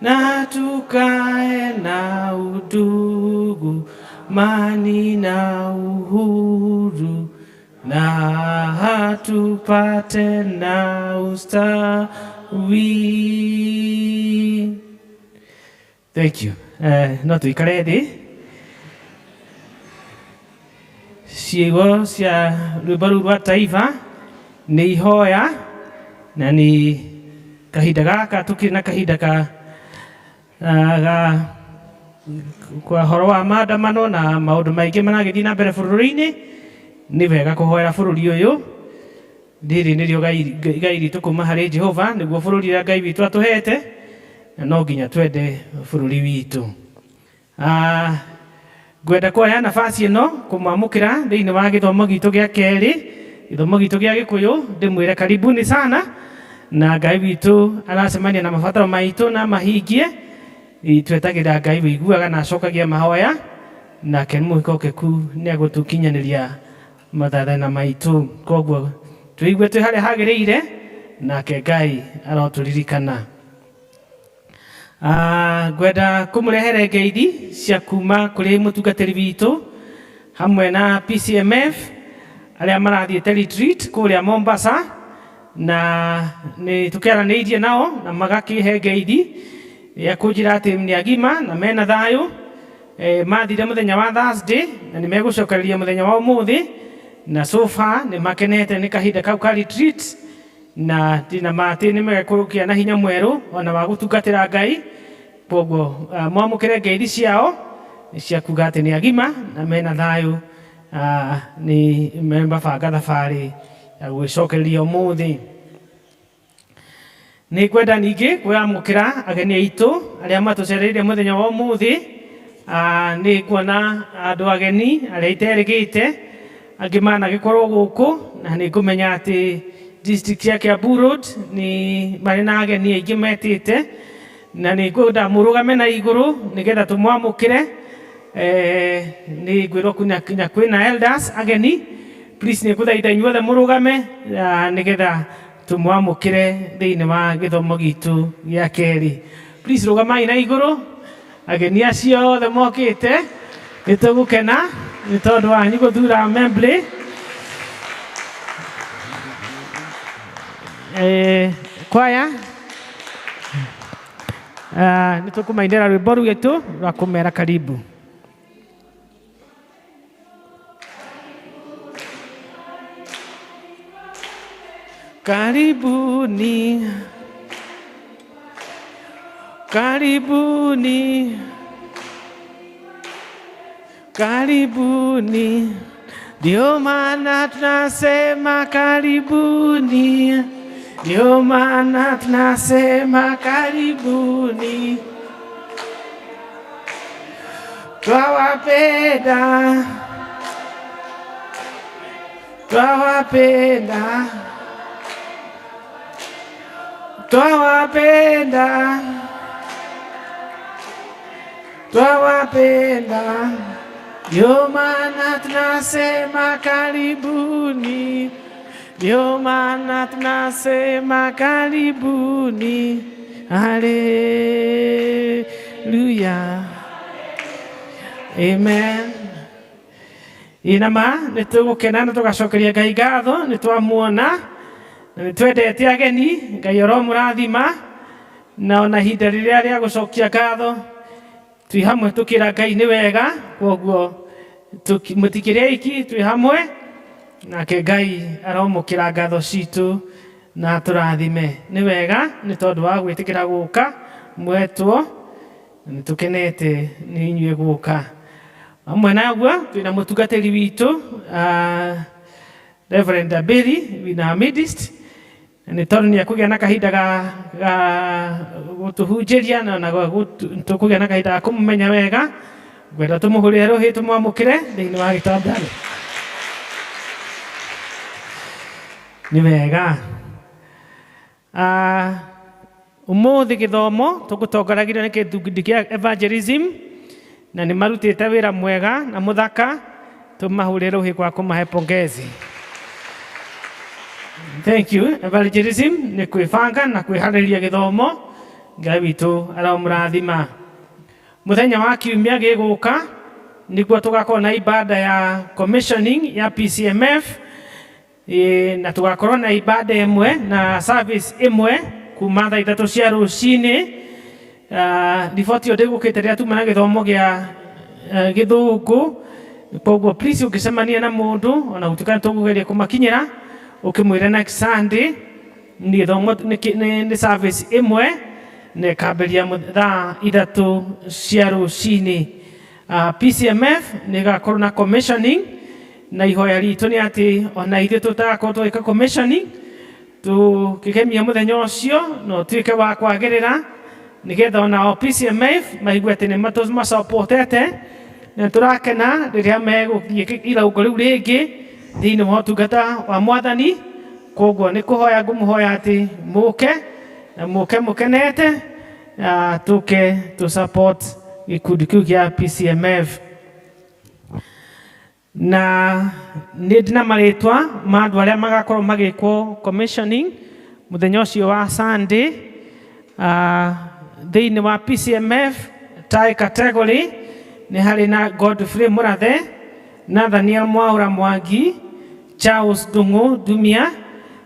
na tukae na udugu, mani na uhuru, na hatupate na ustawi. Thank you. No tuikare thi. Ciugo cia rwimbo ruu rwa taifa nĩ ihoya, na nĩ kahinda gaka tukiri na kahinda ka kwa horo wa maandamano na maundu maingi maragithii na mbere bururi-ini. Nĩ wega kuhoera bururi uyu. Rĩrĩ nĩrĩo Ngai ritũ kuma harĩ Jehova, nĩguo bururi ũrĩa Ngai witũ atũhete, na no nginya twende bururi witũ. Ngwenda kuoya nafasi ĩno kumwamũkĩra thĩinĩ wa gĩthomo gitũ gĩa kerĩ, gĩthomo gitũ gĩa Gĩkũyũ. Ndĩmwĩre karibuni sana, na Ngai witũ aracemania na mabataro maitũ na mahingie. Twetagĩra Ngai wĩiguaga na acokagia mahoya, nake mũhokeku nĩ agũtũkinyanĩria mathathana maitũ. Koguo twĩigue twĩ harĩa hagĩrĩire, nake Ngai arotũririkana. Ngwenda kũmũrehere ngeithi cia kuma kũrĩ mũtungatĩri witũ hamwe na PCMF arĩa marathiĩte retreat kũrĩa Mombasa, na nĩ tũkĩaranĩirie nao na magakĩhe ngeithi ya kũnjĩra atĩ nĩ agima na mena thayũ. Mathire mũthenya wa Thursday na nĩ megũcokereria mũthenya wa ũmũthĩ, na so far nĩ makenete nĩ kahinda kau ka retreat, na ndina matĩ nĩ megũkũrũkia na hinya mwerũ ona wa gũtungatĩra Ngai. Koguo mwamũkĩre ngeithi ciao cia kuga atĩ nĩ agima na mena thayũ, nĩ mebanga thabarĩ ya gwĩcokereria ũmũthĩ. Nĩ ngwenda ningĩ kwamũkĩra ageni aitũ arĩa matũcereire mũthenya wa ũmũthĩ. Nĩ kuona andũ ageni arĩa iterĩgĩte, angĩ managĩkorwo gũkũ, na nĩ ngũmenya atĩ district ya Kiambu Road nĩ marĩ na ageni aingĩ metĩte, na nĩ ngwenda mũrũgame na igũrũ nĩgetha tũmwamũkĩre. Nĩ ngwĩrwo kwĩna elders ageni. Please nĩ ngũthaitha inyuothe mũrũgame nĩgetha tumwamukire thiini wa githomo gitu gia keri. Please rugamai na iguru ageni acio othe mokite nitugukena ni tondu wanyu guthura assembly. Kwaya nitukumainira rwimbo rwitu rwa kumera karibu. Karibuni, karibuni, karibuni, ndio maana tunasema karibuni, ndio maana tunasema karibuni. Twawapenda, twawapenda, twawapenda, twawapenda, ndio maana tunasema karibuni, ndio maana tunasema karibuni. Haleluya, amen. Inama nitugukena na tugacokeria Ngai ngatho nitwamuona na nitwendete ageni. Ngai oro murathima na ona ihinda riria ria gucokia ngatho twi hamwe tukira Ngai ni wega, koguo mutikirie iki twi hamwe nake Ngai aromukira ngatho citu na turathime. Ni wega ni tondu wa gwitikira guka mwetwo, nitukenete ni inyue guka amwe naguo. Twina mutungatiri witu Reverend Abeli wina midist, ni tondu ni akugia na kahinda ga gutuhunjiria na tukugia na kahinda ga kumumenya wega, gwenda tumuhurire ruhi tumwamukire thiini wa gitambaro. Ni wega umuthi githomo tugutongoragio ni gikundi kia evangelism na ni marutite wira mwega na muthaka. Tumahurire ruhi kwa kumahe pongezi. Thank you. Evangelism ni kwibanga na kwihariria githomo. Ngai witu aromurathima. Muthenya wa kiumia giguka niguo tugakorwo na ibada ya commissioning ya PCMF, na tugakorwo na ibada imwe na service imwe kuma thaa 3 cia rucini. Riboti yo ndigukite ria tuma na githomo gia githungu, koguo please ukicemania na mundu ona gutukana tugugeria kumakinyira ukimwira next Sunday ni githomo ni service imwe ne kaberia thaa 3 cia rucini. PCMF ni gakorwo na commissioning na ihoya ritu ni ati ona ithu tutakorwo twika commissioning tukikemia muthenya ucio no tuike wa kwagirira nigetha ona PCMF maigue ati ni masupportete na turakena riria meguthie iraugo riu ringi thiini wa utungata wa Mwathani. Koguo ni kuhoya ngumuhoya ati muke na muke mukenete tuke tu support gikundi kiu gia PCMF. Na ni ndina maritwa ma andu aria magakorwo magikwo commissioning muthenya ucio wa Sunday thiini wa PCMF tie category. Ni hari na Godfrey Murathe, Nathaniel Mwaura Mwangi, Charles Dungu Dumia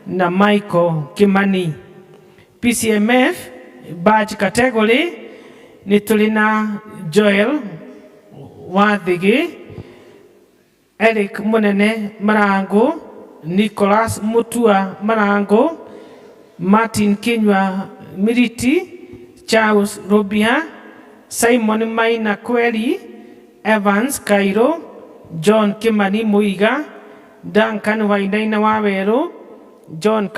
na Michael Kimani. PCMF badge category ni tulina Joel Wathigi, Eric Munene Marango, Nicholas Mutua Marango, Martin Kinywa Miriti, Charles Robia, Simon Maina Kweli, Evans Cairo, John Kimani Muiga, Duncan Wainaina Waweru, John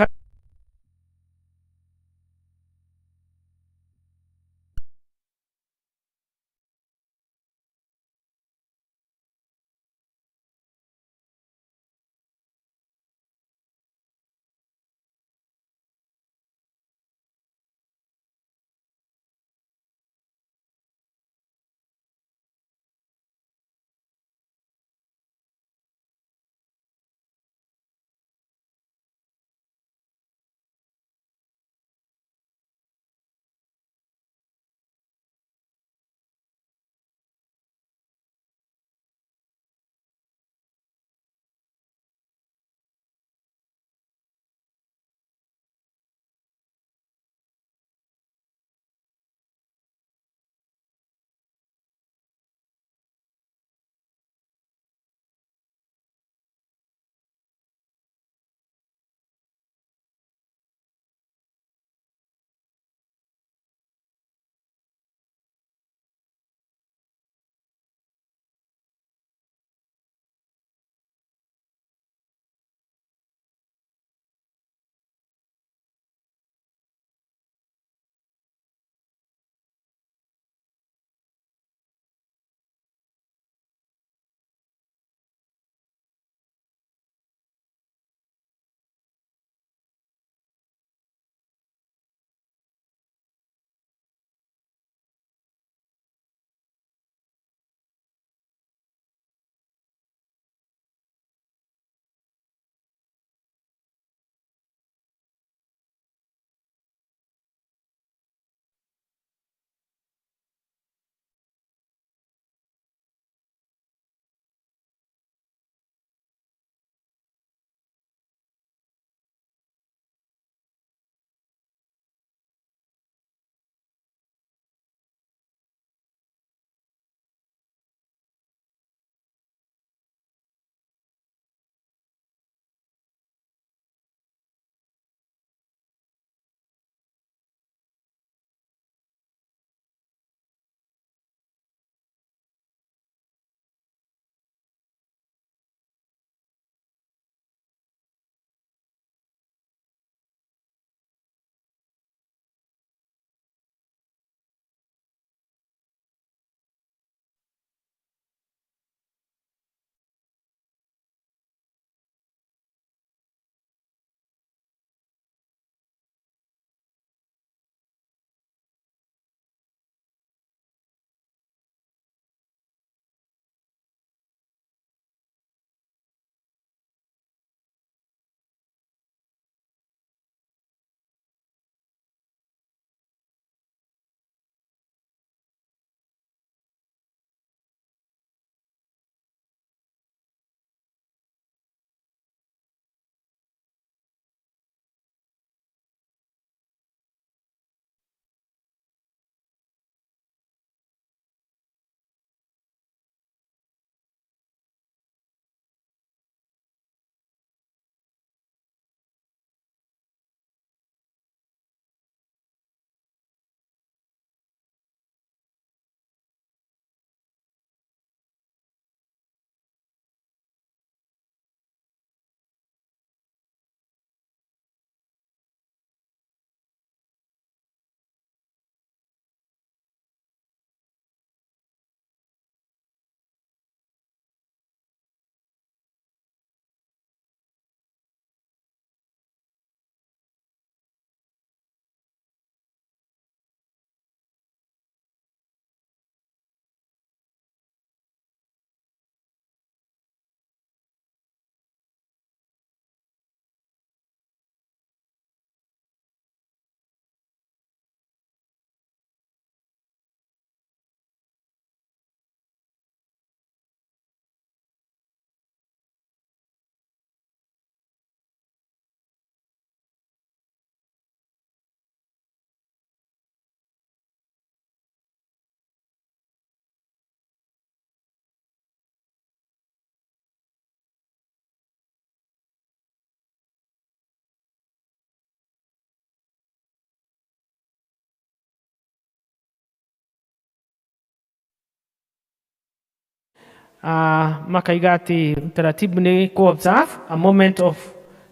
makaiga ati utaratibu ni ku-observe a moment of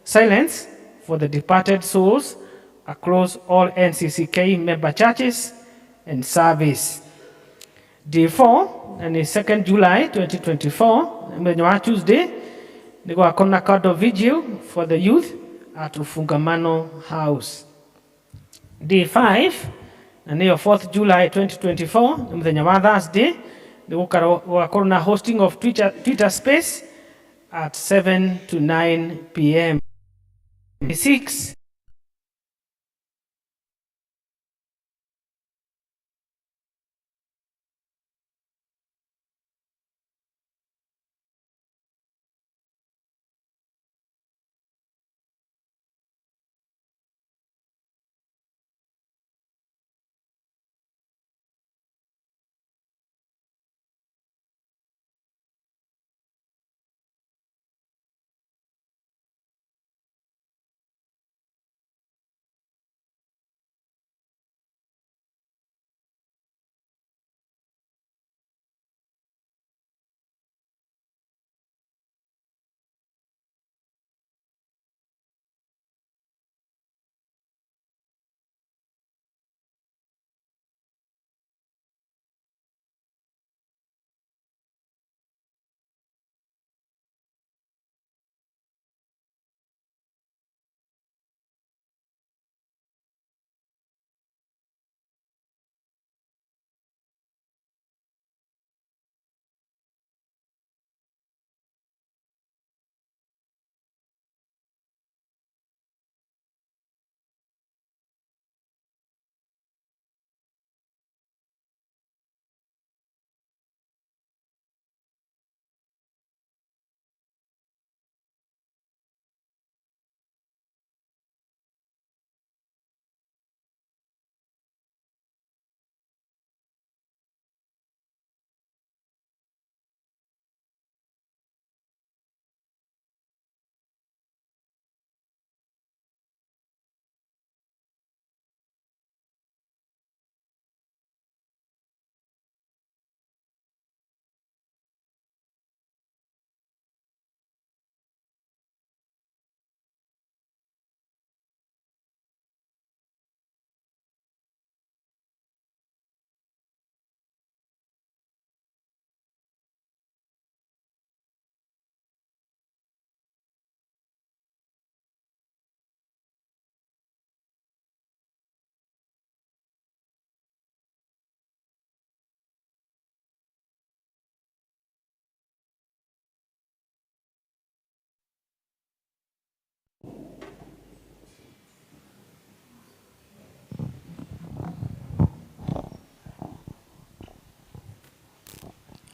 silence for the departed souls across all NCCK member churches and service. Day 4, and is 2nd July 2024, Tuesday, they go a card vigil for the youth at Ufungamano House. Day 5, and your 4th July 2024, Thursday, they go a hosting of Twitter space at 7 to 9 p.m. Day 6,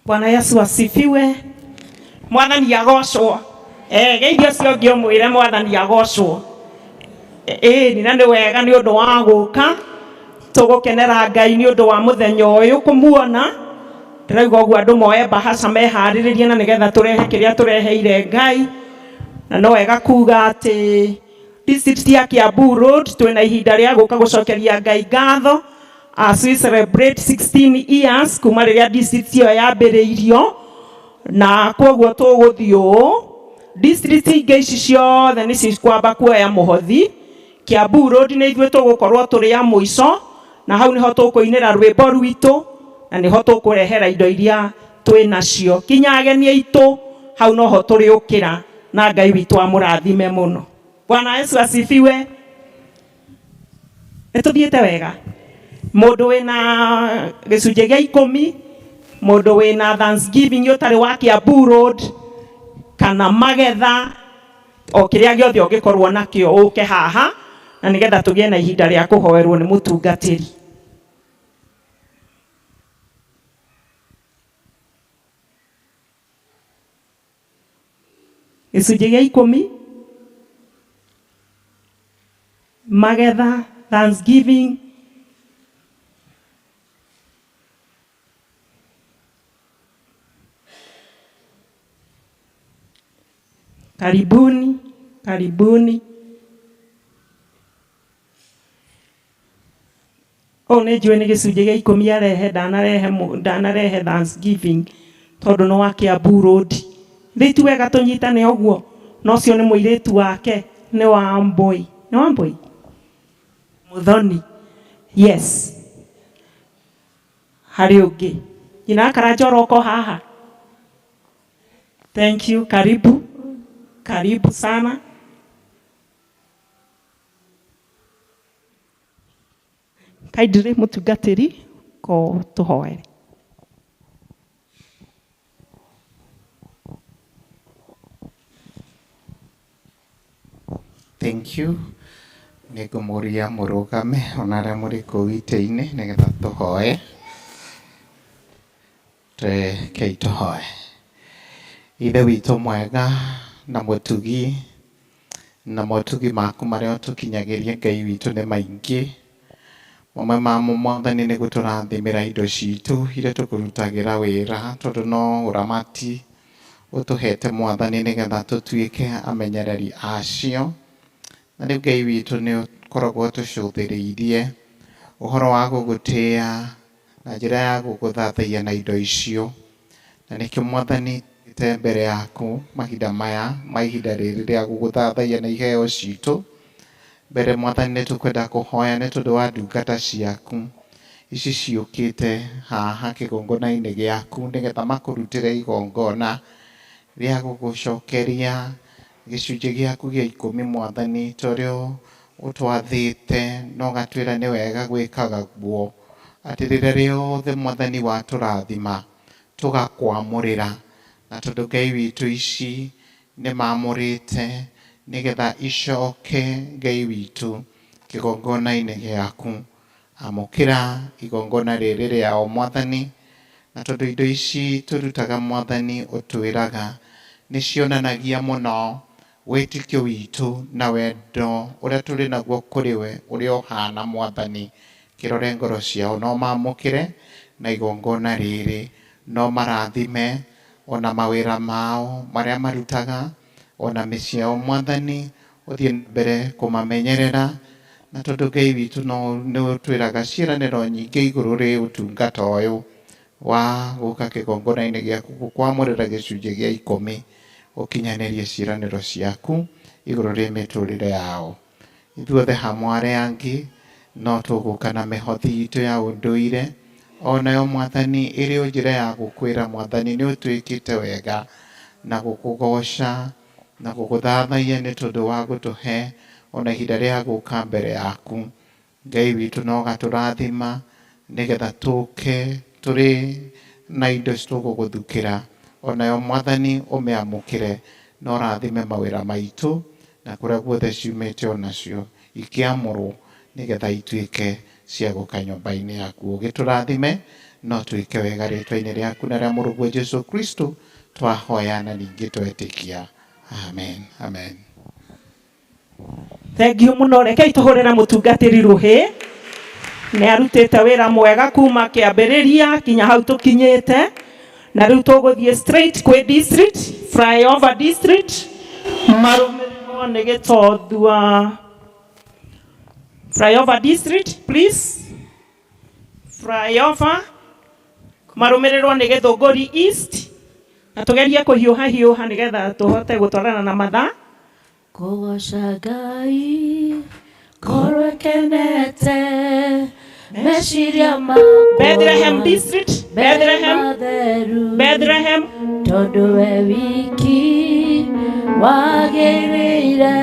Bwana Yesu asifiwe. Mwathani agocwo. Geithio cio ngio mwire Mwathani agocwo. Ni na nĩ wega nĩ ũndũ wa gũka tũgũkenera Ngai nĩ ũndũ wa mũthenya ũyũ kũmuona. Ndĩrauga ũguo andũ moe mbahaca meharĩrĩrie na nĩgetha tũrehe kĩrĩa tũreheire Ngai. Na no wega kuga atĩ district ya Kiambu Road twĩna ihinda rĩa gũka gũcokeria Ngai ngatho as we celebrate 16 years kuma rĩrĩa district ĩyo yambĩrĩirio, na koguo tũgũthiĩ ũũ district ingĩ ici ciothe nĩ cikwamba kuoya mũhothi. Kiambu Road nĩ ithuĩ tũgũkorwo tũrĩ a mũico, na hau nĩho tũkũinĩra rwĩmbo rwitũ na nĩho tũkũrehera indo iria twĩ nacio. Kinya ageni aitũ hau noho tũrĩũkĩra, na Ngai witũ amũrathime mũno. Bwana Yesu asifiwe. Nĩtũthiĩte wega. Mũndũ wĩna gĩcunjĩ gĩa 10, mũndũ wĩna Thanksgiving ũtarĩ wa Kiambu Road kana magetha o kĩrĩa gĩothe ũngĩkorwo nakĩo ũke haha na nĩgetha tũgĩe na ihinda rĩa kũhoerwo nĩ mũtungatĩri. Gĩcunjĩ gĩa 10, magetha, Thanksgiving, karibuni, karibuni. O nĩ njũĩ nĩ gĩcunjĩ gĩa 10 arehe, ndanarehe Thanksgiving. tondu no wa Kiambu Road thitu wega tunyitane oguo no cio ni muiritu wake ni Wambui Muthoni yes hari ungi ina Karanjoro uko haha thank you karibu sana kaidire mutungatiri ko tuhoere. Thank you. Nego moria murugame onare muri kuite-ini nigetha tuhoe reke tuhoe. Ithe witũ mwega na mũtugi na motugi maku maria ũtũkinyagĩria Ngai witũ nĩ maingĩ. Mamwe mamo Mwathani nĩ gũtũrathimĩra indo citũ iria tũkũrutagĩra wĩra tondũ no ũramati ũtũhete Mwathani nĩgetha tũtuĩke amenyereri acio. Na rĩu Ngai witũ nĩ ũkoragwo tũcũthĩrĩirie ũhoro wa gũgũtĩĩa na njĩra ya gũgũthathaiya na indo icio. Na nĩkĩo Mwathani te mbere yaku mahinda maya ihinda rĩrĩ rĩa gũgũthathaiya na iheo citũ. Mbere Mwathani nĩ tũkwenda kũhoya nĩ tondũ wa ndungata ciaku ici ciũkĩte haha kĩgongona-inĩ gĩaku nĩgetha makũrutĩre igongona rĩa gũgũcokeria gĩcunjĩ gĩaku gĩa 10 Mwathani torĩa ũtwathĩte na ũgatwĩra nĩ wega gwĩkaga guo atĩ rĩrĩa rĩothe Mwathani watũrathima tũgakwamũrĩra. Na tondũ Ngai witũ ici nĩ mamũrĩte nĩgetha icoke Ngai witũ kĩgongona-inĩ gĩaku, amũkĩra igongona rĩrĩ rĩao Mwathani. Na tondũ indo ici tũrutaga Mwathani ũtwĩraga nĩ cionanagia mũno wĩtĩkio witũ na wendo ũrĩa tũrĩ naguo kũrĩ we ũrĩa ũhana Mwathani. Kĩrore ngoro ciao no mamũkĩre na igongona rĩrĩ, no marathime ona mawĩra mao marĩa marutaga ona mĩciĩ yao Mwathani ũthiĩ mbere kũmamenyerera. Na tondũ Ngai witũ nĩ ũtwĩraga ciĩranĩro nyingĩ igũrũ rĩ ũtungata ũyũ wa gũka kĩgongona-inĩ gĩaku gũkwamũrĩra gĩcunjĩ gĩa 10 ũkinyanĩrie ciĩranĩro ciaku igũrũ rĩa mĩtũrĩre yao. Ithuothe hamwe arĩa angĩ no tũgũka na mĩhothi itũ ya ũndũire onayo Mwathani ĩrĩ o njĩra ya gũkwĩra Mwathani nĩ ũtwĩkĩte wega na gũkũgoca na gũgũthathaiya nĩ tondũ wa gũtũhe ona ihinda rĩa gũka mbere yaku. Ngai witũ no gatũrathima nĩgetha tũke tũrĩ na indo tũgũgũthukĩra. Onayo Mwathani ũmĩamũkĩre na ũrathime mawĩra maitũ na kũrĩa guothe ciumĩte onacio ikĩamũrwo nĩgetha ituĩke cia gũka nyũmba-inĩ yaku. Ũgĩtũrathime no twĩke wega rĩtwa-inĩ rĩaku na rĩa Mũrũguo Jesũ Kristo twahoya na ningĩ twetĩkia. Amen. Amen. Thengiũ mũno, rekei tũhũrĩre mũtungatĩri rũhĩ. Nĩ arutĩte wĩra mwega kuma kĩambĩrĩria kinya hau tũkinyĩte. Na rĩu tũgũthiĩ straight kwĩ district, flyover district, marũmĩrĩrwo nĩ Gĩtothua. Flyover district, please. Flyover, marũmĩrĩrwo nĩ Gĩthũngũri East. Na tũgerie kũhiũha nĩgetha tũhote gũtwarana na mathaa. Kũgoca Ngai ngoro ĩkenete meciria makwa. Bethlehem district, Bethlehem, tondũ we wiki wagĩrĩire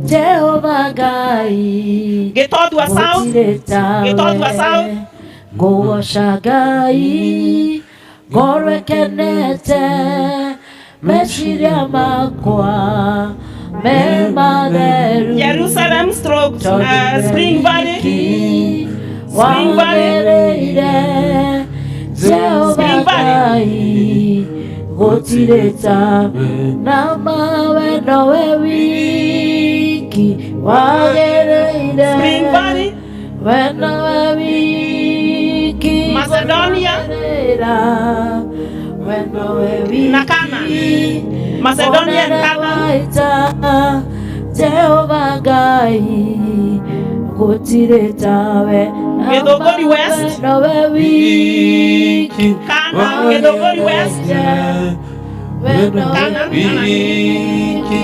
Jehova Ngai. Gĩtothua South, kũgoca Ngai ngoro ĩkenete meciria makwa me matheru. Jerusalem stroke Spring Valley. Wagĩrĩire Jehova Ngai gũtirĩ tawe na mawe nowe wiki wagĩrĩire Spring Valley, we nowe wiki Macedonia, we nowe wiki Nakana, Macedonia, Jehova Ngai gũtirĩ tawe Githunguri West. Nowe wiki. Kana Githunguri West. Kana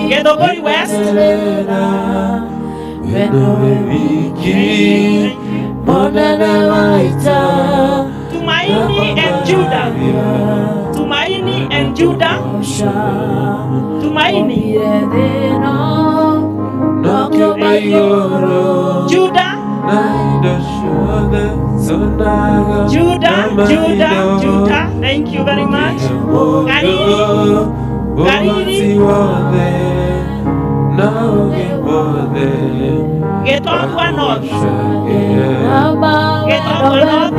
Githunguri West. Tumaini and Judah. Tumaini and Judah. Tumaini. Judah. Judah. Thank you very much. Gariri. Get off one north. Get off one north.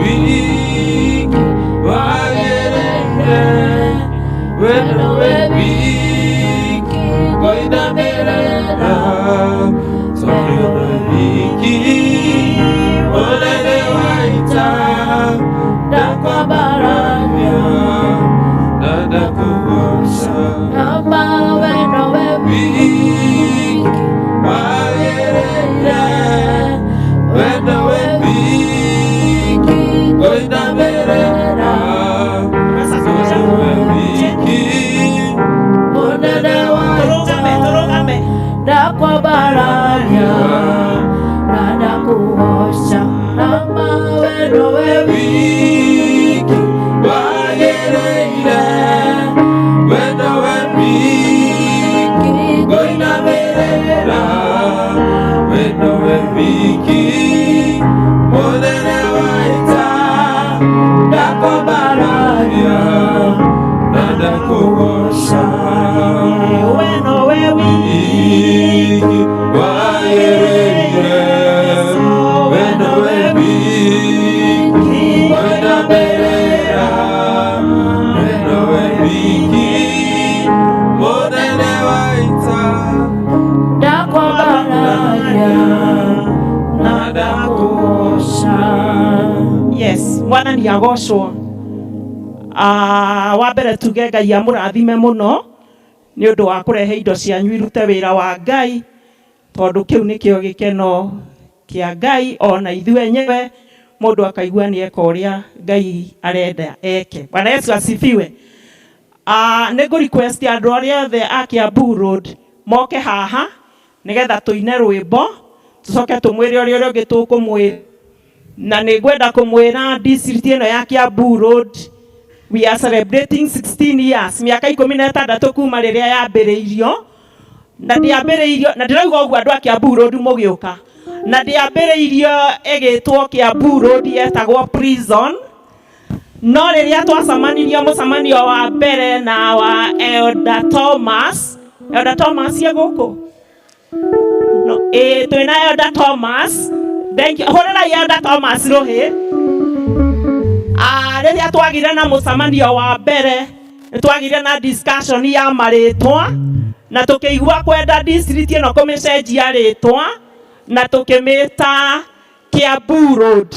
Yes, Bwana ni agocwo. Wa mbere tuge Ngai amũrathime mũno nĩ ũndũ wa kũrehe indo cianyu irute wĩra wa Ngai, tondũ kĩu nĩkĩo gĩkeno kĩa Ngai, ona ithuĩ enyewe mũndũ akaigua nĩ eka ũrĩa Ngai arenda eke. Bwana Yesu asifiwe. Nĩ ngũ request andũ arĩa othe a Kiambu Road moke haha nĩgetha tũine rwĩmbo tũcoke tũmwĩre ũrĩa ũngĩ tũkũmwĩra. Na nĩngwenda kũmwĩra district ĩno ya Kiambu Road we are celebrating 16 years, miaka 16 kuma rĩrĩa yambĩrĩirio. Na ndĩambĩrĩirio, na ndĩrauga ũguo andũ a Kiambu Road mũgĩũka. Na ndĩambĩrĩirio ĩgĩtwo Kiambu Road yetagwo prison. No rĩrĩa twacemanirie mũcemanio wa mbere na wa Elder Thomas ye gũkũ. No, twĩna Elder Thomas. Thank you. Horera Elder Thomas rohe. Rĩrĩa twagire na mũcemanio wa mbere, twagire na discussion ya marĩtwa, na tũkĩigua kwenda district ĩno kũmĩcenjia rĩtwa, na tũkĩmĩta Kiambu Road.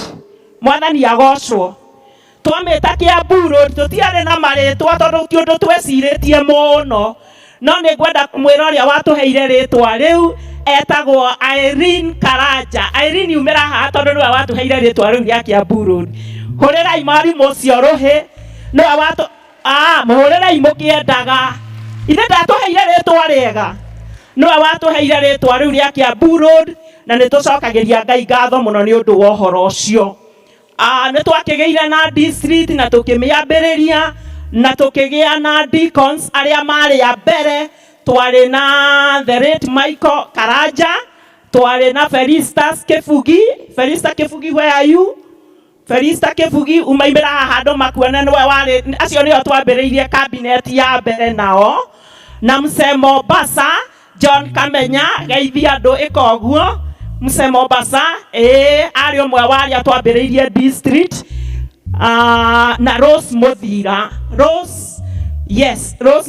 Mwathani agocwo. Twamĩta Kiambu Road, tũtiarĩ na marĩtwa tondũ ti ũndũ twecirĩtie mũno. No nĩngwenda kũmwĩra ũrĩa watũheire rĩtwa rĩu etagwo Irene Karanja. Irene umĩra haha tondũ nĩwe watũheire rĩtwa rĩu rĩa Kiambu Road. Hũrĩrai mwarimũ ũcio rũhĩ. Nĩwe watũ mũhũrĩrai mũkĩendaga. Ithe ndatũheire rĩtwa rĩega. Nĩwe watũheire rĩtwa rĩu rĩa Kiambu Road, na nĩtũcokagĩria Ngai ngatho mũno nĩ ũndũ wa ũhoro ũcio. Nĩtwakĩgĩire na district na tũkĩmĩambĩrĩria na tũkĩgĩa na deacons arĩa marĩ a mbere. Twarĩ na the late Michael Karanja, twarĩ na Felistas Kibugi. Felistas Kibugi, where are you? Felistas Kibugi umaimĩra haha andũ makuona nĩwe warĩ, acio nĩo twambĩrĩirie cabinet ya mbere nao. Na Mzee Mombasa John Kamenya, geithia andũ ĩka ũguo. Mzee Mombasa arĩ ũmwe wa arĩa twambĩrĩirie district. Na Rose Muthira. Rose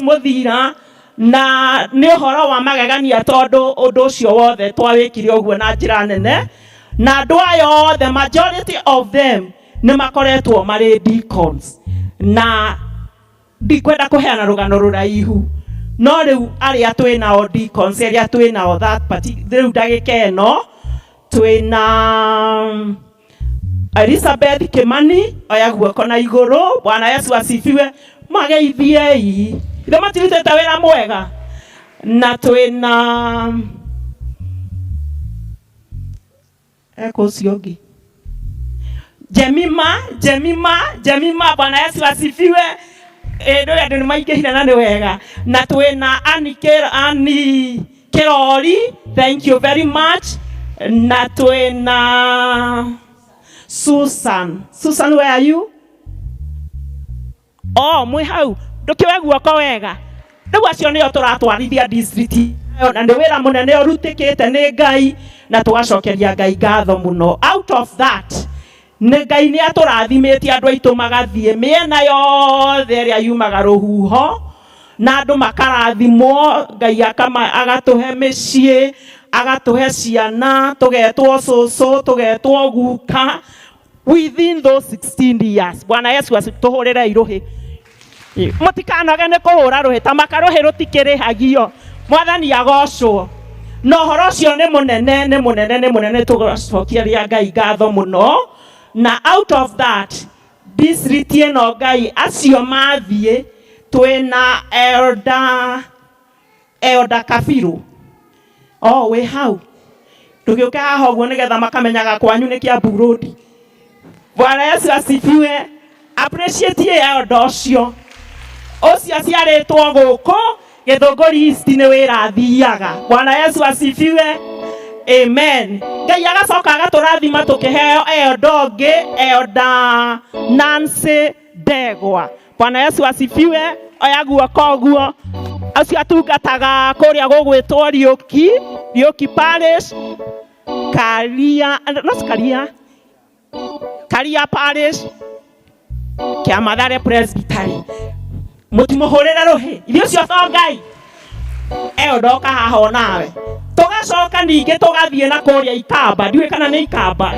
Muthira. Na nĩ ũhoro wa magegania tondũ ũndũ ũcio wothe twawĩkire ũguo na njĩra nene. Na andũ aya othe, majority of them nĩ makoretwo marĩ deacons. Na ndikwenda kũheana rũgano rũraihu. No rĩu arĩa twĩnao deacons, arĩa twĩnao that party, rĩu ndagĩka ĩno twĩna Elizabeth Kimani oya guoko na iguru. Bwana Yesu asifiwe. Mageithiei ithe matirutite wira mwega. Na twina eko ciongi Jemima Bwana Yesu asifiwe. Ndio ya ndio maingihira na ni wega. Na twina Ani Kerori, thank you very much. Na twina Susan, where are you? Oh, mwe hau ndukiwe guoko wega. Ndio acio nio turatwarithia district na ndio wira munene urutikite ni Ngai na tugacokeria Ngai ngatho muno. Out of that nĩ Ngai nĩ atũrathimetie andũ aitũ magathiĩ mĩena yothe ĩrĩa yumaga rũhuho na andũ makarathimwo. Ngai agatũhe mĩciĩ, agatũhe ciana, tũgetwo cũcũ, tũgetwo guka within those 16 years. Bwana Yesu atũhũrĩre irũhĩ. Mũtikanoge nĩ kũhũra rũhĩ ta makarũhĩ rũtikĩrĩhagio. Mwathani agocwo. No ũhoro ũcio nĩ mũnene tũgacokeria Ngai ngatho mũno. Na out of that district ĩno Ngai acio mathiĩ twĩna Elder Kabiru. Oh, we hau ndũgĩũke haha ũguo nĩgetha makamenyaga kwanyu nĩ Kiambu Road. Bwana Yesu asifiwe. Appreciate elder ũcio aciarĩtwo gũkũ Gĩthũngũri East nĩ wĩra athiaga. Bwana Yesu asifiwe. Amen. Ngai agacoka agatũrathima tũkĩheo elder ũngĩ, Elder Nancy Ndegwa. Bwana Yesu asifiwe. Oya guoko ũguo acio atungataga kũrĩa gũgwĩtwo Riũki Parish, Karia Parish, Kĩa Mathare Presbytery. Mũtimũhũrĩre rũhĩ. Ithuĩ ũcio to Ngai. Elder oka haha o nawe. Tugacoka ningĩ tugathiĩ na kũrĩa Ikamba. Ndiũĩ kana nĩ Ikamba.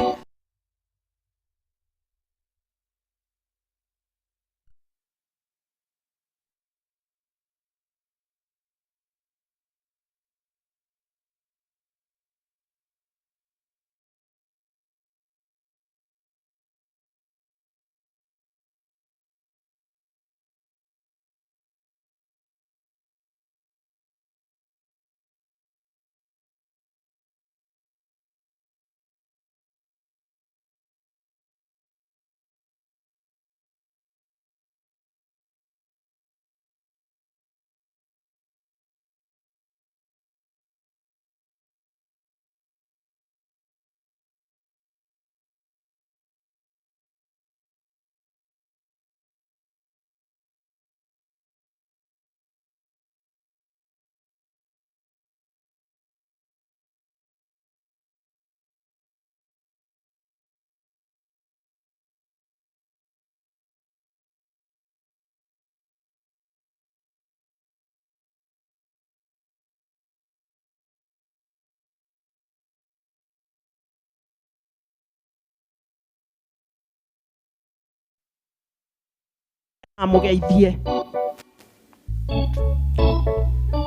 Amugeithie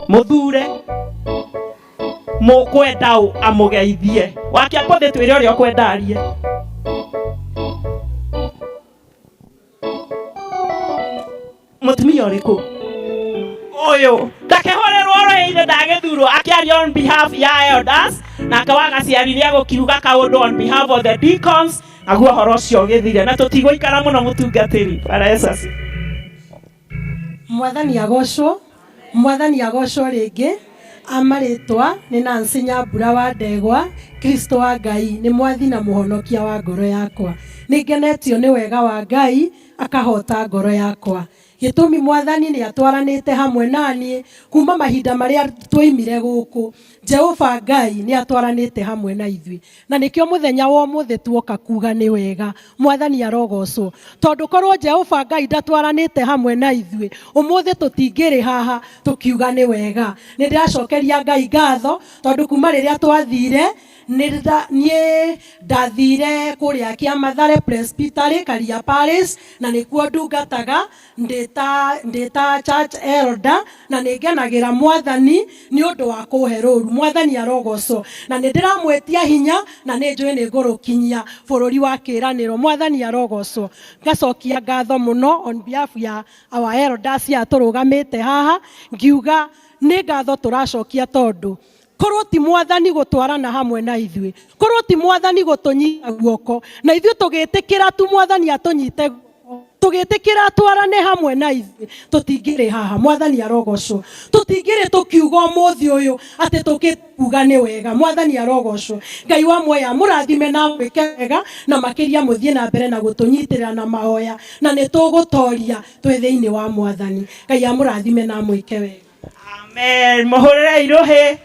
muthure mukwenda amugeithie wakia kũthĩ twĩre ũrĩa ũkwendarie. Mũtumia ũrĩkũ ũyũ ndakĩhũrĩrwo rũhĩ ndagĩthurwo akĩaria on behalf ya elders na kawagaciaririe gũkiuga kaũndũ on behalf of the deacons naguo ũhoro ũcio ũgĩthire na tũtigũikara mũno mũtungatĩri. Bwana Yesu asifiwe. Mwathani agocwo rĩngĩ. Amaritwa nĩ Nancy Nyambura wa Ndegwa. Kristo wa Ngai nĩ mwathi na mũhonokia wa ngoro yakwa. Nĩngenetio nĩ wega wa Ngai akahota ngoro yakwa. Gĩtũmi Mwathani nĩ atwaranĩte hamwe naniĩ kuma mahinda marĩa twoimire gũkũ. Jehova Ngai nĩ atwaranĩte hamwe na ithuĩ. Na nĩkĩo mũthenya wa ũmũthĩ tuoka kuga nĩ wega. Mwathani arogocwo. Tondũ korwo Jehova Ngai ndatwaranĩte hamwe na ithuĩ, ũmũthĩ tũtingĩrĩ haha tukiuga nĩ wega. Nĩ ndĩracokeria Ngai ngatho tondũ kuma rĩrĩa twathire niĩ ndathire kũrĩa Kĩa Mathare Presbytery Karia Parish na nĩkuo ndungataga. Ndĩ ndita church elder na ningenagira mwathani ni undu wa kuhe ruru. Mwathani arogocwo na nindiramwetia hinya na ninjui ni ngurukinyia bururi wa kiraniro. Mwathani arogocwo. Ngacokia ngatho muno on behalf ya our elders ya turugamite haha ngiuga ni ngatho turacokia tondu korwo ti mwathani gutwarana hamwe na ithui, korwo ti mwathani gutunyita guoko na ithui tugitikira tu mwathani atunyite tugitikira atwarane hamwe na ithui tutingiri haha. Mwathani arogocwo. Tutingiri tukiuga umuthi uyu ati tukikuga ni wega. Mwathani arogocwo. Ngai wa moya murathime na mwike wega na makiria muthie na mbere na gutunyitirira na mahoya na ni tugutoria twi thiini wa mwathani. Ngai amurathime na mwike wega. Amen. Muhurire iruhi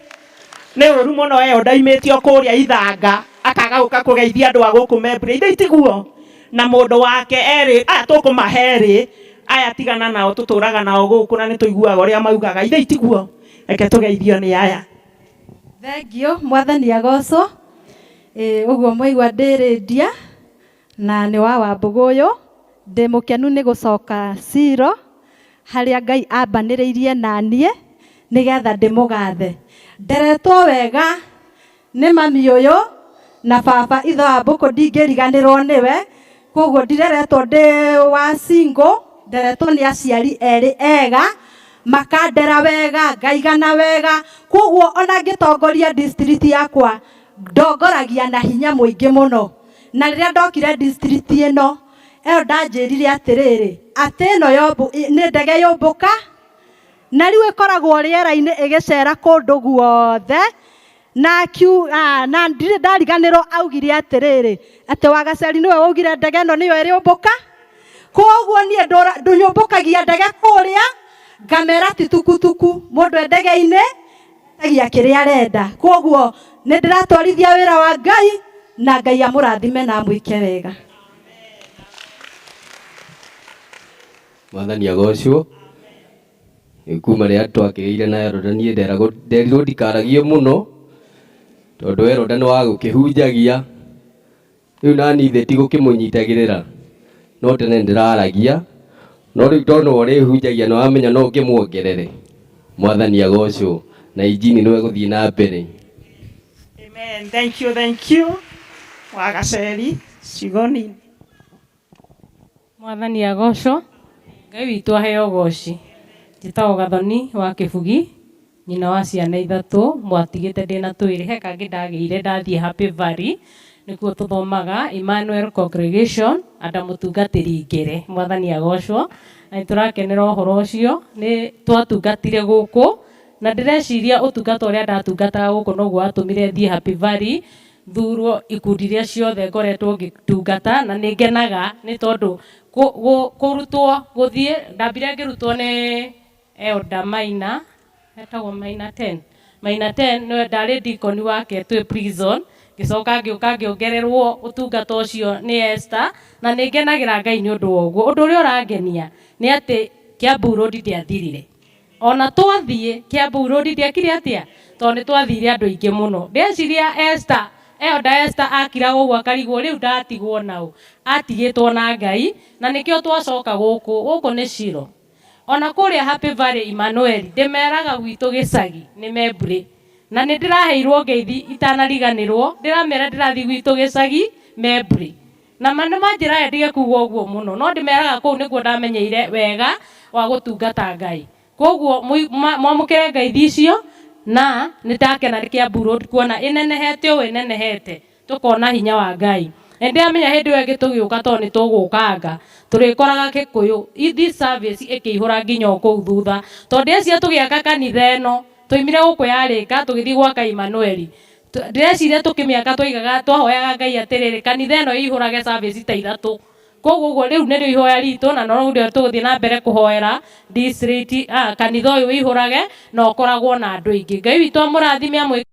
ni uru muno ndaimitio kuria ithanga akaga guka kugeithia andu a guku membure ithe itiguo na mundu wake eri tukumaheri aya tigana nao tuturaga nao guku na nituiguaga uria maugaga ithe itiguo reke tugeithio ni aya. Thengio mwathani agocwo. Uguo mwaigua ndirindia na ni wa Wambuguyu ndi mukenu ni gucoka Siro haria Ngai ambaniriirie nanie nigetha ndimugathe. Nderetwo wega ni mami uyu na baba ithe wa mbuku ndingiriganirwo niwe koguo ndireretwo ndi wa single. Nderetwo ni aciari eri ega makandera wega ngaigana wega koguo ona ngitongoria district yakwa ndongoragia na hinya muingi muno. Na riria ndokire district ino ndanjirire atiriri ati ino ni ndege yumbuka na riu ikoragwo riera-ini igicera kundu guothe na na ndire ndariganirwo augire atiriri ati Wagaceri niwe waugire ndege ino niyo iriumbuka. Koguo nie ndunyumbukagia ndege kuria ngamera ti tukutuku mundu ndege-ini tagia kiria arenda. Koguo ni ndiratwarithia wira wa Ngai na Ngai amurathime na mwike wega. Mwathani agocwo. Kuma ria twakiire na Eroda nie nderirwo ndikaragie muno tondu Eroda ni wa gukihunjagia riu nani ithe ti gukimunyitagirira no tene ndiraragia no riu tona urihunjagia no amenya no ngimuongerere. Mwathani agocwo na injini niwe guthie na mbere. Amen. Thank you Wagaceri cigoni. Mwathani agocwo. Ngai witu aheo goci. Njitagwo Gathoni wa Kibugi nyina wa ciana ithatu mwatigite ndina twiri he kangi ndagiire ndathie Happy Valley nikuo tuthomaga Emmanuel Congregation anda mutungatiri ngere. Mwathani agocwo na turakenera uhoro ucio ni twatungatire guku na ndireciria utungata uria ndatungataga guku noguo atumire thie Happy Valley thurwo ikundi iria ciothe ngoretwo ngitungata na ningenaga ni tondu kurutwo guthie ndambire ngirutwo ni Elder Maina etagwo Maina 10 no ndari deacon wake twi prison gicoka ngiuka ngiongererwo utungata ucio ni Esther na ningenagira Ngai ni undu woguo. Undu uria urangenia ni ati Kiambu Road ndiathirire ona twathie Kiambu Road ndiakire atia tondu twathire andu aingi muno. Ndeciria Esther Elder Esther akira uguo akarigwo riu ndatigwo nau atigitwo na Ngai na nikio twacoka guku ni Shiro ona kuria Happy Valley Emmanuel ndimeraga gwitu gicagi ni membure na ni ndiraheirwo ngeithi itanariganirwo ndiramera ndirathi gwitu gicagi membure na mane manjira ndige kuga uguo muno no ndimeraga kuu niguo ndamenyeire wega wa gutungata Ngai. Koguo mwamukire ngeithi icio na nitakena Kiambu Road kuona inenehete o inenehete tukona hinya wa Ngai. Ende amenya hindi wege tugiuka to ni tugukanga turikoraga Kikuyu this service ikihura nginya ku thutha tondu ecia tugiaka kanitha eno tuimire guku yarika tugithi gwaka Emmanuel ndeciria tukimiaka twigaga twahoyaga Ngai atiriri kanitha eno ihurage service ta ithatu. Koguo riu nirio ihoya ritu na no ndio tuguthie na mbere kuhoera district kanitha uyu ihurage na ukoragwo na andu aingi. Ngai witu amurathime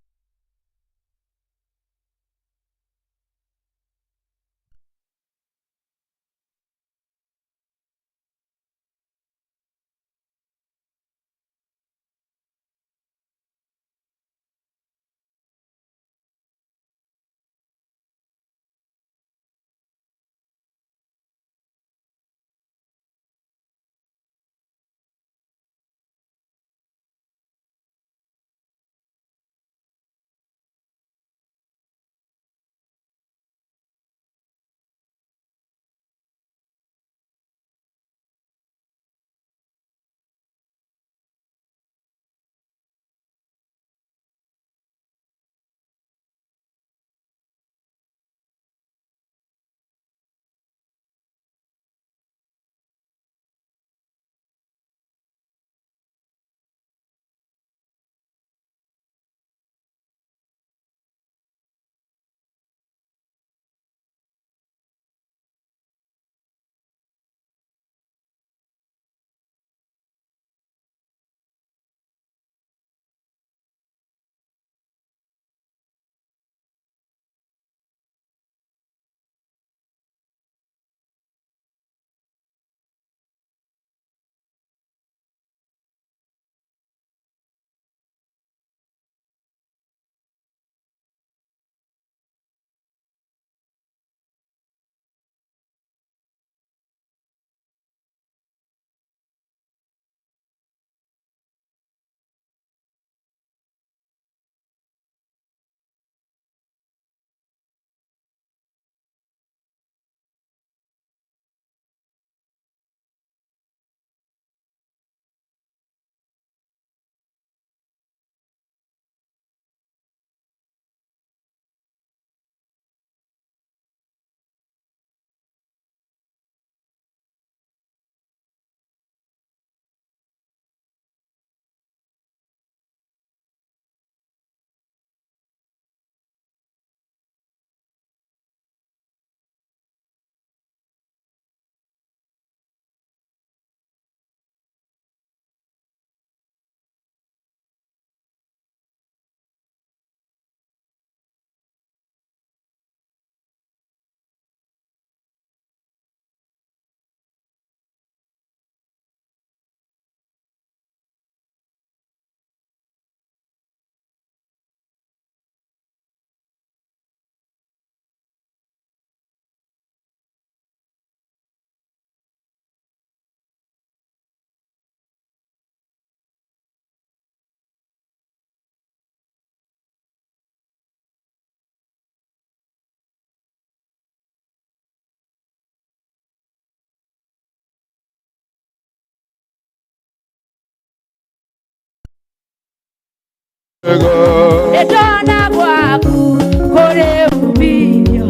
Etona gwaku kore umio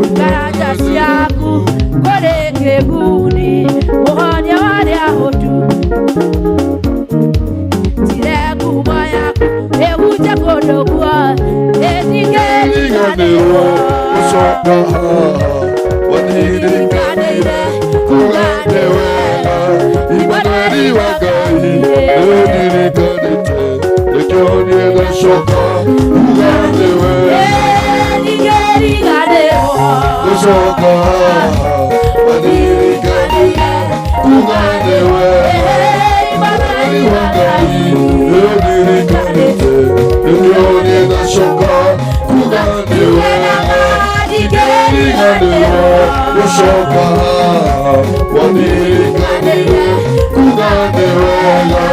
Ukaraja siaku kore keguni Uhonya wale ahotu Tire kubwa yaku Eguja kodogwa Etingeli ganewa Usoka Wadiri ganewa Kuganewela Imanari wagai Ediri ganete Ekyoni gashoka Kuganewela Etingeli ganewa Usoka Wadiri ganete Kuganewela Imanari wagai Ediri ganete Ekyoni gashoka Kuganewela Etingeli ganewa Usoka Waniganira Kuganewela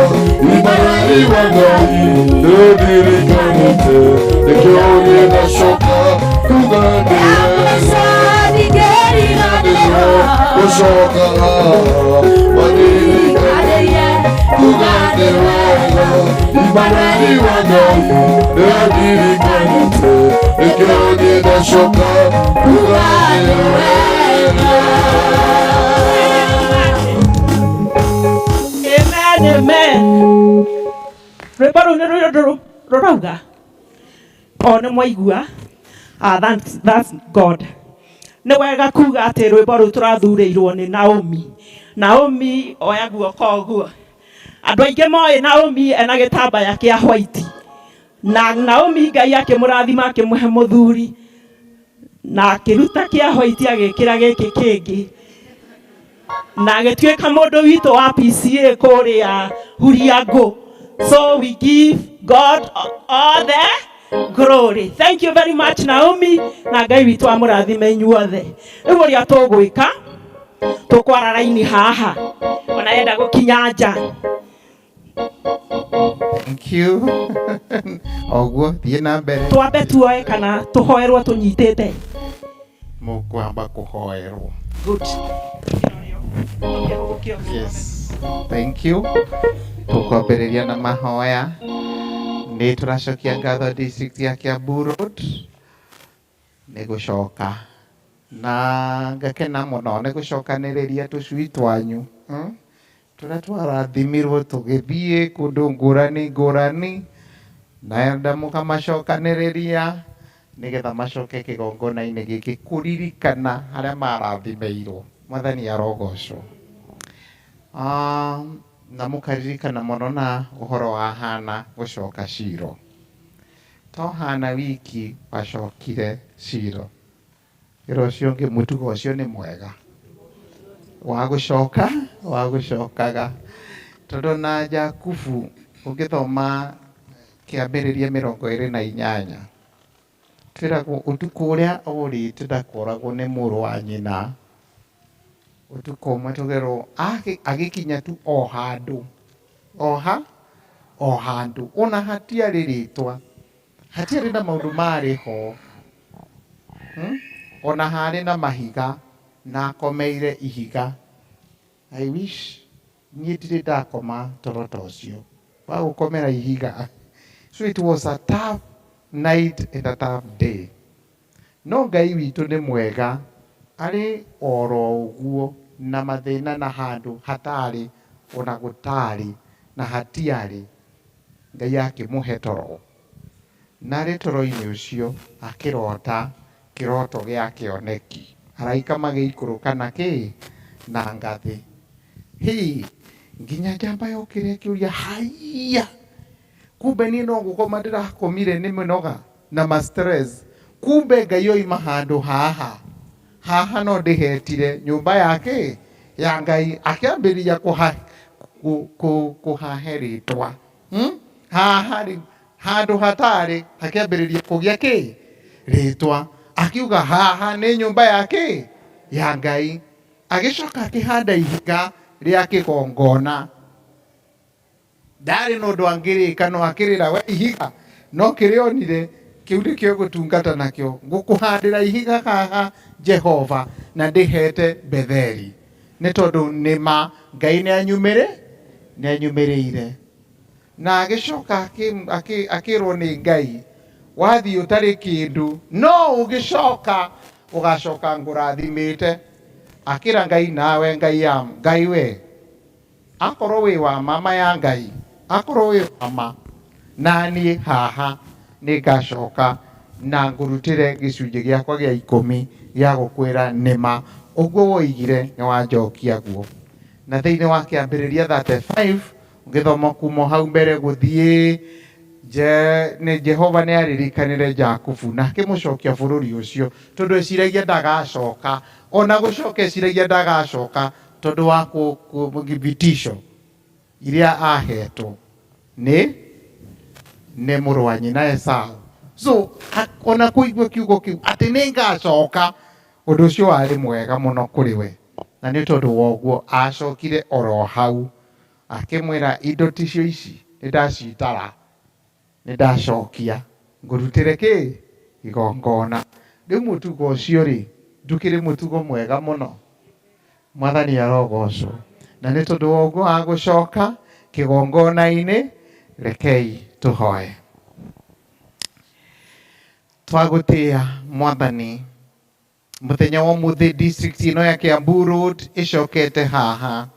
Imanari wagai Ediriganite Ekyoni gashoka Kuganewela Usoka Waniganira Kuganewela Imanari wagai Ediriganite Ekyoni gashoka Kuganewela. Amen. Rebaro rorauga. Ona mwaigua. That's God. Nĩ wega kuga atĩ rwĩmbo rũu tũrathurĩirwo nĩ Naomi. Naomi oya guoko ũguo. Andũ aingĩ moĩ Naomi ena gĩtambaya kĩa white. Na Naomi Ngai akĩmũrathima akĩmũhe mũthuri. Na akĩruta kĩa white agĩkĩra gĩkĩ kĩngĩ. Na gĩtuĩka mũndũ witũ wa PCA kũrĩa Huriago. So we give God all the glory. Thank you very much Naomi. Na Ngai witũ amũrathime inyuothe. Rĩu ũrĩa tũgwĩka tũkwara raini haha. Ona yenda gũkinya nja. Thank you. Oguo thiĩ na mbere. Twambe tuoe kana tũhoerwo tũnyitĩte. Mũkwamba kũhoerwo. Good. Yes. Thank you. Tukwambĩrĩria na mahoya. Nĩ tũracokia ngatho district ya Kiambu Road. Nĩ gũcoka. Na ngakena mũno nĩ gũcokanĩrĩria tũcui twanyu. Tũrĩa twarathimirwo tũgĩthiĩ kũndũ ngũrani. Na enda mũkamacokanĩrĩria nĩgetha macoke kĩgongona-inĩ gĩkĩ kũririkana harĩa marathimeirwo. Mwathani arogocwo. Na mũkaririkana mũno na ũhoro wa Hana gũcoka Shilo. To Hana wiki wacokire Shilo. Wĩra ũcio ũngĩ mũtugo ũcio nĩ mwega. Wa gũcokaga. Tondũ na Jakubu ũngĩthoma kĩambĩrĩria 28. Twĩragwo ũtukũ ũrĩa ũrĩte ndakoragwo nĩ mũrũ wa nyina. Ũtukũ ũmwe tũgerwo agĩkinya tu o handũ. O handũ. Ona hatiarĩ rĩtwa. Hatiarĩ na maũndũ marĩ ho. Ona harĩ na mahiga na akomeire ihiga. I wish niĩ ndirĩ ndakoma toro ta ũcio wa gũkomera ihiga. So it was a tough night and a tough day. No Ngai witũ nĩ mwega. Arĩ oro ũguo na mathĩna na handũ hatarĩ ona gũtarĩ na hatiarĩ. Ngai akĩmũhe toro. Na rĩ toro-inĩ ũcio akĩrota kĩroto gĩa kĩoneki. Araika magĩikũrũka na ngathĩ. Nginya njamba yokĩre kĩũria haiya. Kumbe niĩ no gũkoma ndĩrakomire nĩ mĩnoga na ma stress. Kumbe Ngai oima handũ haha. Haha no ndĩhetire nyũmba yake ya Ngai akĩambĩrĩria kũhahe rĩtwa. Haha handũ hatarĩ akĩambĩrĩria kũgĩa rĩtwa. Akiuga haha nĩ nyũmba yake ya Ngai. Agĩcoka akĩhanda ihiga rĩa kĩgongona. Ndarĩ na ũndũ angĩrĩka no akĩrĩra we ihiga no kĩrĩonire kĩu nĩkĩo gũtungata nakĩo. Ngũkũhandĩra ihiga haha Jehova na ndĩhete Betheli. Nĩ tondũ nĩma Ngai nĩ anyumĩrĩire. na agicoka akirwo nĩ Ngai wathiĩ ũtarĩ kĩndũ no ũgĩcoka ũgacoka ngũrathimĩte. Akĩra Ngai nawe Ngai we akorwo wĩ wa mama ya Ngai, akorwo wĩ mama na niĩ haha nĩ ngacoka na ngũrutĩre gĩcunjĩ gĩakwa gĩa 10 gĩa gũkwĩra nĩma ũguo woigire nĩ wanjokia guo. Na thĩinĩ wa kĩambĩrĩria 35 ũgĩthoma kuma hau mbere gũthiĩ nĩ Jehova nĩ aririkanire Jakubu na akĩmũcokia bũrũri ũcio tondũ eciragia ndagacoka, ona gũcoka eciragia ndagacoka tondũ wa vitisho iria ahetwo nĩ mũrũ wa nyina Esau. So ona kũigua kiugo kĩu atĩ nĩ ngacoka, ũndũ ũcio warĩ mwega mũno kũrĩ we, na nĩ tondũ woguo acokire oro hau akĩmwĩra indo ticio ici nĩ ndacitara, nĩ ndacokia ngũrutĩre kĩ igongona. Rĩu mũtugo ũcio rĩ ndũkĩrĩ mũtugo mwega mũno. Mwathani arogocwo. Na nĩ tondũ woguo agũcoka kĩgongona-inĩ, rekei tũhoe. Twagũtĩĩa Mwathani, mũthenya wa ũmũthĩ district ĩno ya Kiambu Road ĩcokete haha